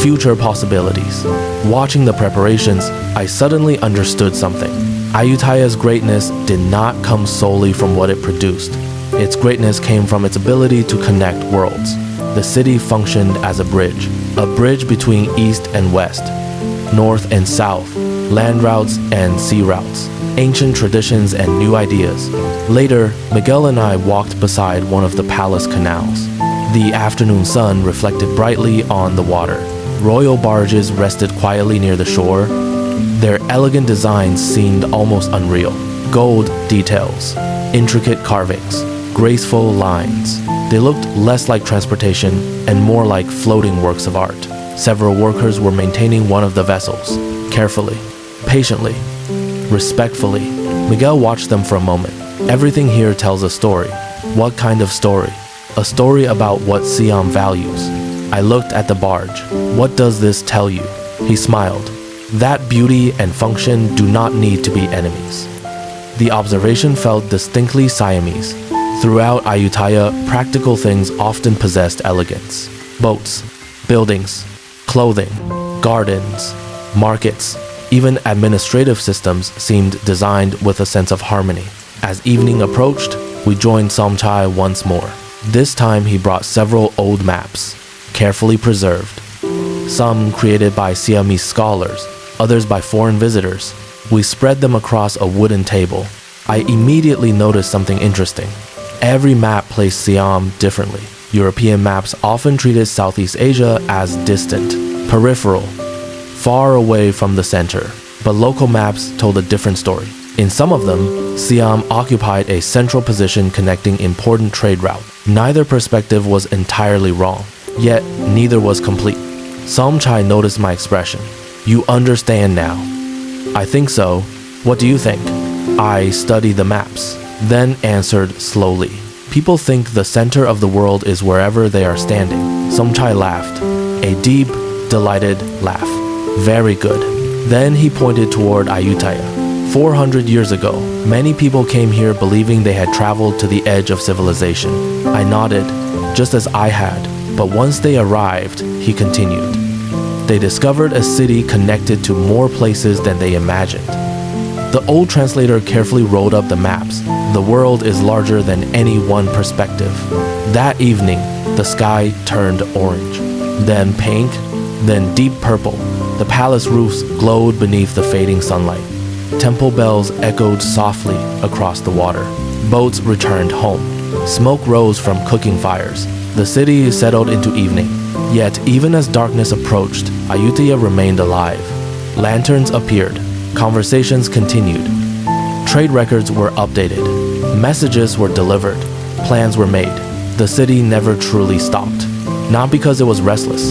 future possibilities. Watching the preparations, I suddenly understood something. Ayutthaya's greatness did not come solely from what it produced. Its greatness came from its ability to connect worlds. The city functioned as a bridge between east and west, north and south, land routes and sea routes, ancient traditions and new ideas. Later, Miguel and I walked beside one of the palace canals. The afternoon sun reflected brightly on the water. Royal barges rested quietly near the shore. Their elegant designs seemed almost unreal. Gold details, intricate carvings, graceful lines. They looked less like transportation and more like floating works of art. Several workers were maintaining one of the vessels, carefully, patiently, respectfully. Miguel watched them for a moment. "Everything here tells a story." "What kind of story?" "A story about what Siam values." I looked at the barge. "What does this tell you?" He smiled. "That beauty and function do not need to be enemies." The observation felt distinctly Siamese. Throughout Ayutthaya, practical things often possessed elegance. Boats, buildings, clothing, gardens, markets, even administrative systems seemed designed with a sense of harmony. As evening approached, we joined Somchai once more. This time he brought several old maps, carefully preserved. Some created by Siamese scholars, others by foreign visitors. We spread them across a wooden table. I immediately noticed something interesting. Every map placed Siam differently. European maps often treated Southeast Asia as distant, peripheral, far away from the center. But local maps told a different story. In some of them, Siam occupied a central position connecting important trade routes. Neither perspective was entirely wrong, yet neither was complete. Somchai noticed my expression. "You understand now." "I think so. What do you think?" I studied the maps, then answered slowly. "People think the center of the world is wherever they are standing." Somchai laughed, a deep, delighted laugh. "Very good." Then he pointed toward Ayutthaya. 400 years ago, many people came here believing they had traveled to the edge of civilization. I nodded, just as I had, but once they arrived, he continued. They discovered a city connected to more places than they imagined. The old translator carefully rolled up the maps. The world is larger than any one perspective. That evening, the sky turned orange, then pink, then deep purple. The palace roofs glowed beneath the fading sunlight. Temple bells echoed softly across the water. Boats returned home. Smoke rose from cooking fires. The city settled into evening. Yet, even as darkness approached, Ayutthaya remained alive. Lanterns appeared. Conversations continued. Trade records were updated. Messages were delivered. Plans were made. The city never truly stopped. Not because it was restless,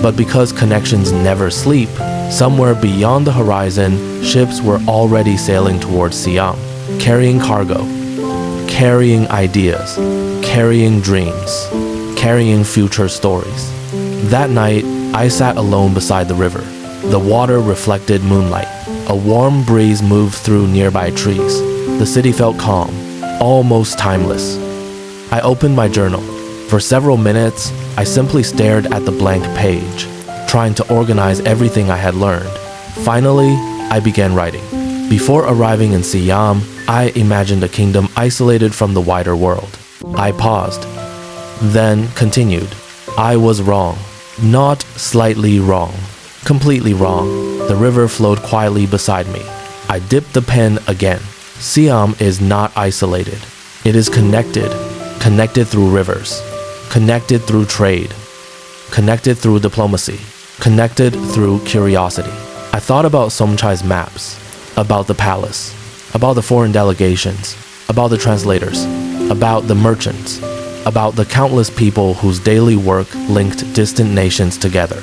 but because connections never sleep. Somewhere beyond the horizon, ships were already sailing towards Siam, carrying cargo, carrying ideas, carrying dreams, carrying future stories. That night, I sat alone beside the river. The water reflected moonlight. A warm breeze moved through nearby trees. The city felt calm, almost timeless. I opened my journal. For several minutes, I simply stared at the blank page, trying to organize everything I had learned. Finally, I began writing. Before arriving in Siam, I imagined a kingdom isolated from the wider world. I paused, then continued. I was wrong. Not slightly wrong. Completely wrong. The river flowed quietly beside me. I dipped the pen again. Siam is not isolated. It is connected. Connected through rivers. Connected through trade. Connected through diplomacy. Connected through curiosity. I thought about Somchai's maps, about the palace, about the foreign delegations, about the translators, about the merchants, about the countless people whose daily work linked distant nations together.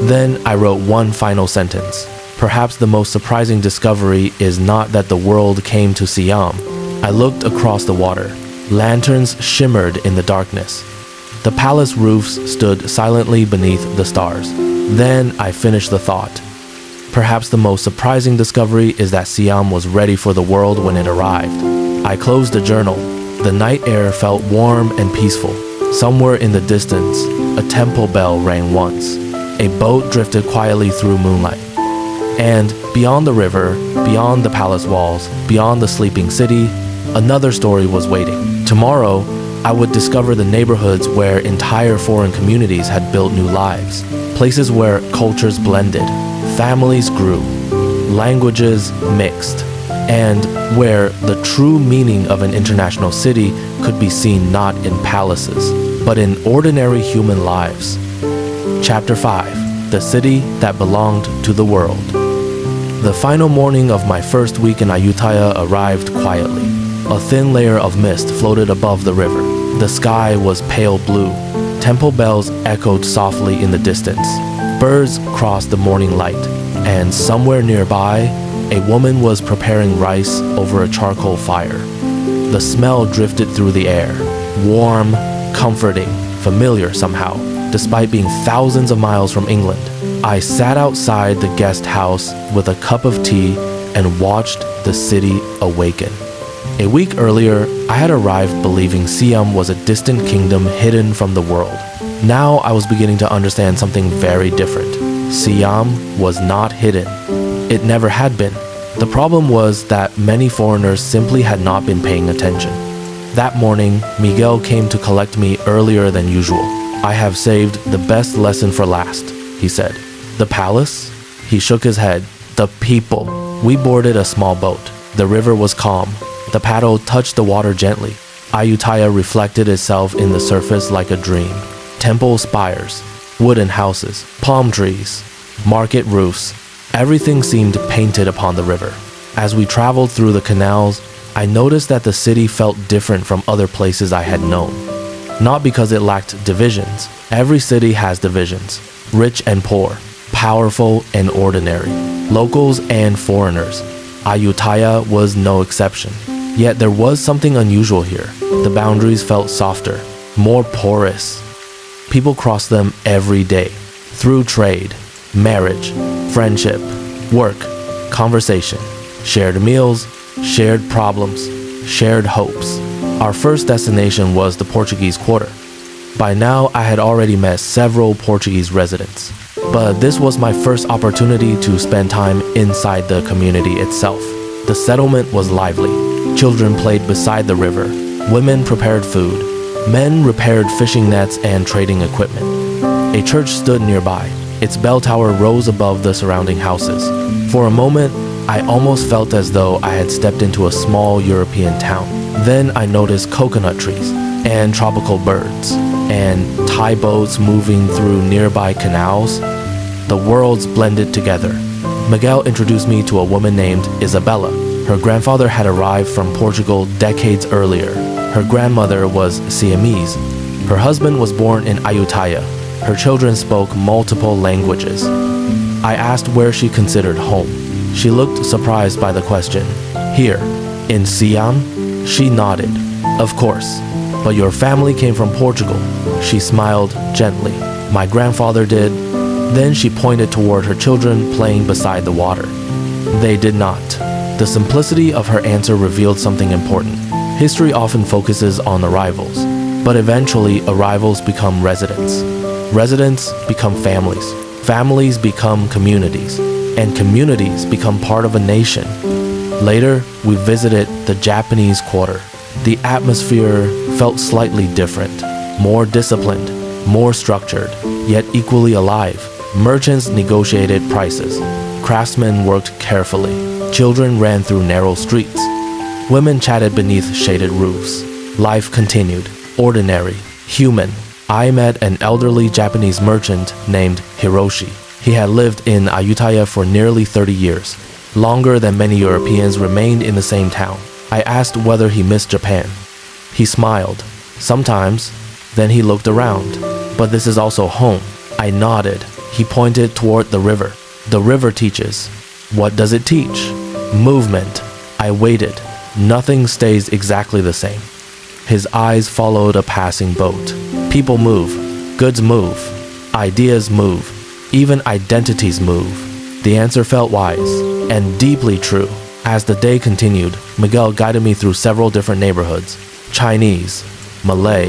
Then I wrote one final sentence. Perhaps the most surprising discovery is not that the world came to Siam. I looked across the water. Lanterns shimmered in the darkness. The palace roofs stood silently beneath the stars. Then I finished the thought. Perhaps the most surprising discovery is that Siam was ready for the world when it arrived. I closed the journal. The night air felt warm and peaceful. Somewhere in the distance, a temple bell rang once. A boat drifted quietly through moonlight. And beyond the river, beyond the palace walls, beyond the sleeping city, another story was waiting. Tomorrow, I would discover the neighborhoods where entire foreign communities had built new lives. Places where cultures blended, families grew, languages mixed, and where the true meaning of an international city could be seen not in palaces, but in ordinary human lives. Chapter 5: The City That Belonged to the World. The final morning of my first week in Ayutthaya arrived quietly. A thin layer of mist floated above the river. The sky was pale blue. Temple bells echoed softly in the distance. Birds crossed the morning light, and somewhere nearby, a woman was preparing rice over a charcoal fire. The smell drifted through the air, warm, comforting, familiar somehow, despite being thousands of miles from England. I sat outside the guest house with a cup of tea and watched the city awaken. A week earlier, I had arrived believing Siam was a distant kingdom hidden from the world. Now I was beginning to understand something very different. Siam was not hidden. It never had been. The problem was that many foreigners simply had not been paying attention. That morning, Miguel came to collect me earlier than usual. I have saved the best lesson for last, he said. The palace? He shook his head. The people. We boarded a small boat. The river was calm. The paddle touched the water gently. Ayutthaya reflected itself in the surface like a dream. Temple spires, wooden houses, palm trees, market roofs. Everything seemed painted upon the river. As we traveled through the canals, I noticed that the city felt different from other places I had known. Not because it lacked divisions. Every city has divisions. Rich and poor, powerful and ordinary, locals and foreigners. Ayutthaya was no exception. Yet there was something unusual here. The boundaries felt softer, more porous. People crossed them every day, through trade, marriage, friendship, work, conversation, shared meals, shared problems, shared hopes. Our first destination was the Portuguese Quarter. By now, I had already met several Portuguese residents, but this was my first opportunity to spend time inside the community itself. The settlement was lively. Children played beside the river. Women prepared food. Men repaired fishing nets and trading equipment. A church stood nearby. Its bell tower rose above the surrounding houses. For a moment, I almost felt as though I had stepped into a small European town. Then I noticed coconut trees and tropical birds and Thai boats moving through nearby canals. The worlds blended together. Miguel introduced me to a woman named Isabella. Her grandfather had arrived from Portugal decades earlier. Her grandmother was Siamese. Her husband was born in Ayutthaya. Her children spoke multiple languages. I asked where she considered home. She looked surprised by the question. Here, in Siam? She nodded. Of course. "But your family came from Portugal." She smiled gently. "My grandfather did." Then she pointed toward her children playing beside the water. They did not. The simplicity of her answer revealed something important. History often focuses on arrivals, but eventually arrivals become residents. Residents become families. Families become communities, and communities become part of a nation. Later, we visited the Japanese Quarter. The atmosphere felt slightly different, more disciplined, more structured, yet equally alive. Merchants negotiated prices. Craftsmen worked carefully. Children ran through narrow streets. Women chatted beneath shaded roofs. Life continued, ordinary, human. I met an elderly Japanese merchant named Hiroshi. He had lived in Ayutthaya for nearly 30 years, longer than many Europeans remained in the same town. I asked whether he missed Japan. He smiled. Sometimes. Then he looked around. "But this is also home." I nodded. He pointed toward the river. "The river teaches." "What does it teach?" "Movement." I waited. Nothing stays exactly the same. His eyes followed a passing boat. People move. Goods move. Ideas move. Even identities move. The answer felt wise and deeply true. As the day continued, Miguel guided me through several different neighborhoods. Chinese, Malay,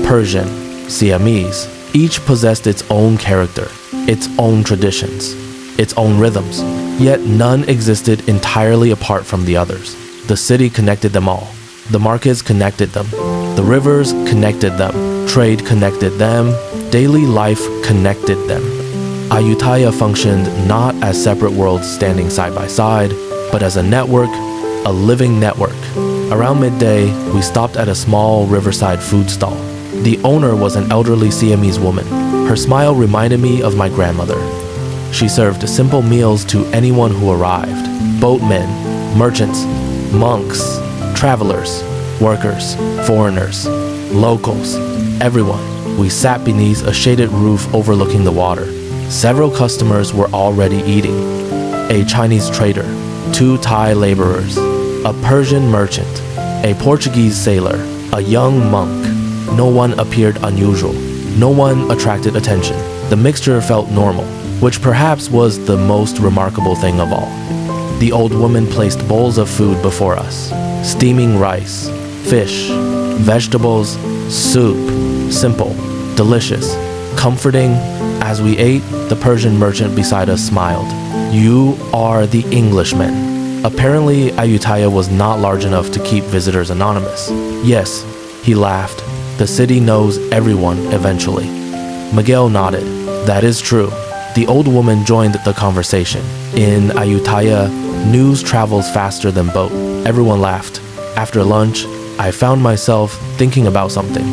Persian, Siamese. Each possessed its own character, its own traditions, its own rhythms. Yet none existed entirely apart from the others. The city connected them all. The markets connected them. The rivers connected them. Trade connected them. Daily life connected them. Ayutthaya functioned not as separate worlds standing side by side, but as a network, a living network. Around midday, we stopped at a small riverside food stall. The owner was an elderly Siamese woman. Her smile reminded me of my grandmother. She served simple meals to anyone who arrived. Boatmen, merchants, monks, travelers, workers, foreigners, locals, everyone. We sat beneath a shaded roof overlooking the water. Several customers were already eating. A Chinese trader, 2 Thai laborers, a Persian merchant, a Portuguese sailor, a young monk. No one appeared unusual. No one attracted attention. The mixture felt normal, which perhaps was the most remarkable thing of all. The old woman placed bowls of food before us. Steaming rice, fish, vegetables, soup. Simple, delicious, comforting. As we ate, the Persian merchant beside us smiled. "You are the Englishman." Apparently, Ayutthaya was not large enough to keep visitors anonymous. "Yes," he laughed. "The city knows everyone eventually." Miguel nodded. "That is true." The old woman joined the conversation. In Ayutthaya, news travels faster than boat. Everyone laughed. After lunch, I found myself thinking about something.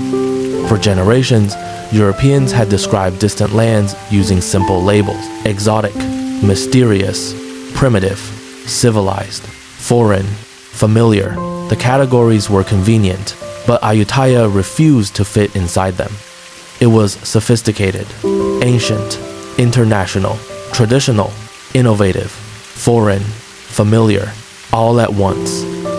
For generations, Europeans had described distant lands using simple labels: exotic, mysterious, primitive, civilized, foreign, familiar. The categories were convenient, but Ayutthaya refused to fit inside them. It was sophisticated, ancient, international, traditional, innovative, foreign, familiar, all at once.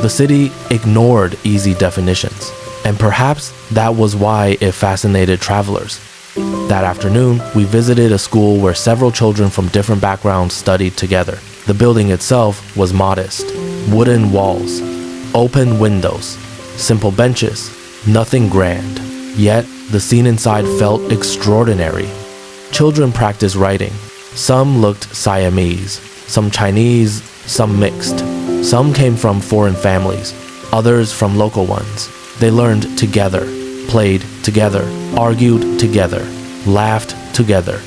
The city ignored easy definitions, and perhaps that was why it fascinated travelers. That afternoon, we visited a school where several children from different backgrounds studied together. The building itself was modest. Wooden walls, open windows, simple benches, nothing grand. Yet, the scene inside felt extraordinary. Children practiced writing. Some looked Siamese, some Chinese, some mixed. Some came from foreign families, others from local ones. They learned together, played together, argued together, laughed together.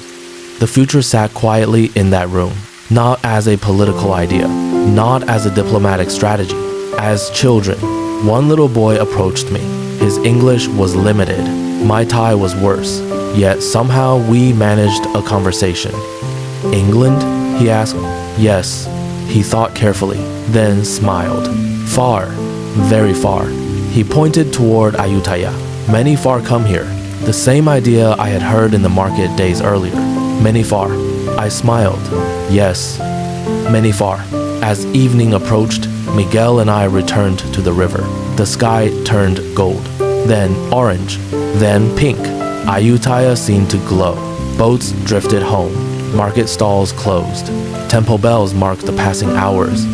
The future sat quietly in that room, not as a political idea, not as a diplomatic strategy. As children, one little boy approached me. His English was limited. My Thai was worse. Yet somehow we managed a conversation. "England?" he asked. "Yes." He thought carefully, then smiled. "Far, very far." He pointed toward Ayutthaya. "Many far come here." The same idea I had heard in the market days earlier. "Many far." I smiled. "Yes, many far." As evening approached, Miguel and I returned to the river. The sky turned gold. then orange, then pink. Ayutthaya seemed to glow. Boats drifted home. Market stalls closed. Temple bells marked the passing hours.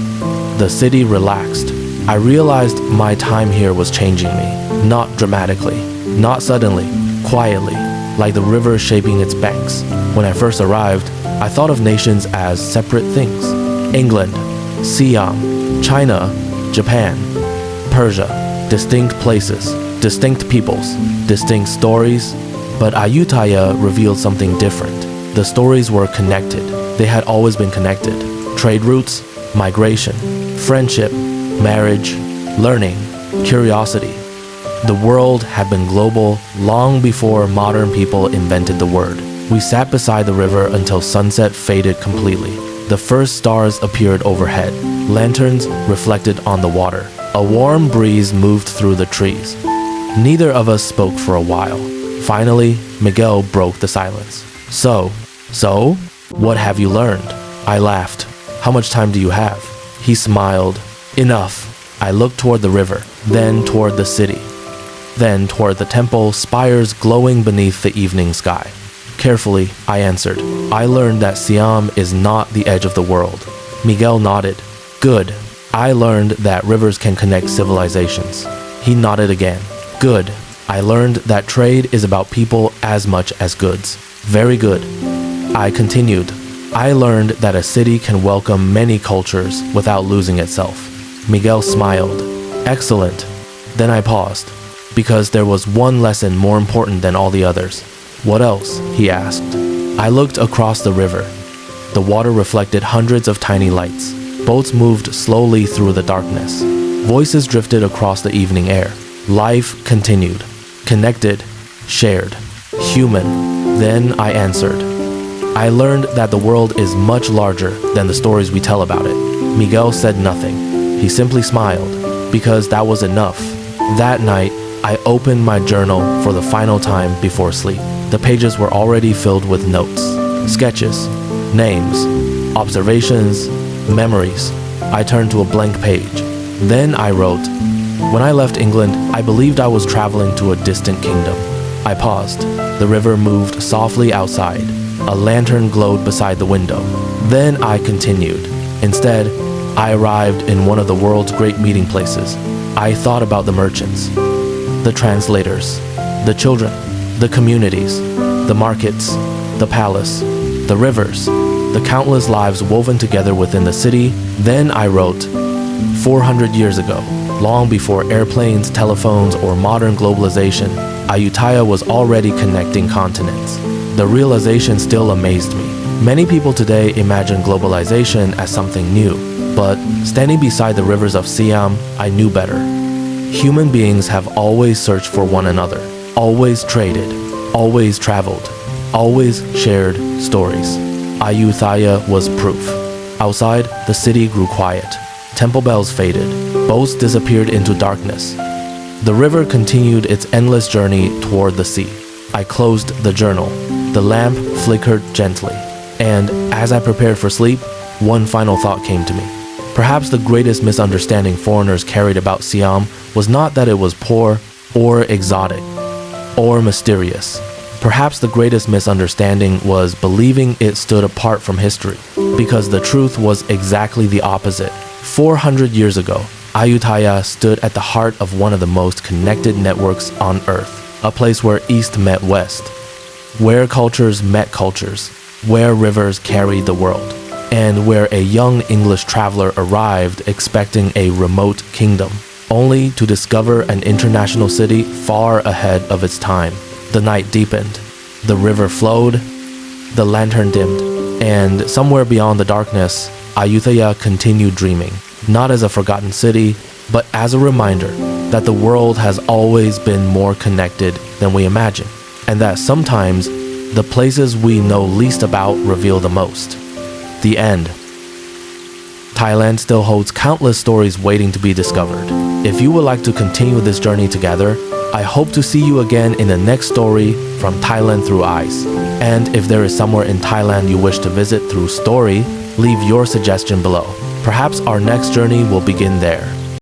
The city relaxed. I realized my time here was changing me, not dramatically, not suddenly, quietly, like the river shaping its banks. When I first arrived, I thought of nations as separate things. England, Siam, China, Japan, Persia, distinct places, distinct peoples, distinct stories. But Ayutthaya revealed something different. The stories were connected. They had always been connected. Trade routes, migration, friendship, marriage, learning, curiosity. The world had been global long before modern people invented the word. We sat beside the river until sunset faded completely. The first stars appeared overhead. Lanterns reflected on the water. A warm breeze moved through the trees. Neither of us spoke for a while. Finally, Miguel broke the silence. So, what have you learned? I laughed. How much time do you have? He smiled. Enough. I looked toward the river, then toward the city, then toward the temple spires glowing beneath the evening sky. Carefully, I answered. I learned that Siam is not the edge of the world. Miguel nodded. Good. I learned that rivers can connect civilizations. He nodded again. Good. I learned that trade is about people as much as goods. Very good. I continued. I learned that a city can welcome many cultures without losing itself. Miguel smiled. Excellent. Then I paused, because there was one lesson more important than all the others. What else? He asked. I looked across the river. The water reflected hundreds of tiny lights. Boats moved slowly through the darkness. Voices drifted across the evening air. Life continued. Connected, shared, human. Then I answered. I learned that the world is much larger than the stories we tell about it. Miguel said nothing. He simply smiled, because that was enough. That night, I opened my journal for the final time before sleep. The pages were already filled with notes, sketches, names, observations, memories. I turned to a blank page. Then I wrote, when I left England, I believed I was traveling to a distant kingdom. I paused. The river moved softly outside. A lantern glowed beside the window. Then I continued. Instead, I arrived in one of the world's great meeting places. I thought about the merchants, the translators, the children, the communities, the markets, the palace, the rivers, the countless lives woven together within the city. Then I wrote, 400 years ago, long before airplanes, telephones, or modern globalization, Ayutthaya was already connecting continents. The realization still amazed me. Many people today imagine globalization as something new, but standing beside the rivers of Siam, I knew better. Human beings have always searched for one another, always traded, always traveled, always shared stories. Ayutthaya was proof. Outside, the city grew quiet. Temple bells faded. Boats disappeared into darkness. The river continued its endless journey toward the sea. I closed the journal. The lamp flickered gently. And as I prepared for sleep, one final thought came to me. Perhaps the greatest misunderstanding foreigners carried about Siam was not that it was poor or exotic or mysterious. Perhaps the greatest misunderstanding was believing it stood apart from history, because the truth was exactly the opposite. 400 years ago, Ayutthaya stood at the heart of one of the most connected networks on Earth, a place where East met West, where cultures met cultures, where rivers carried the world, and where a young English traveler arrived expecting a remote kingdom, only to discover an international city far ahead of its time. The night deepened, the river flowed, the lantern dimmed, and somewhere beyond the darkness, Ayutthaya continued dreaming, not as a forgotten city, but as a reminder that the world has always been more connected than we imagine, and that sometimes the places we know least about reveal the most. The end. Thailand still holds countless stories waiting to be discovered. If you would like to continue this journey together, I hope to see you again in the next story from Thailand Through Eyes. And if there is somewhere in Thailand you wish to visit through story, leave your suggestion below. Perhaps our next journey will begin there.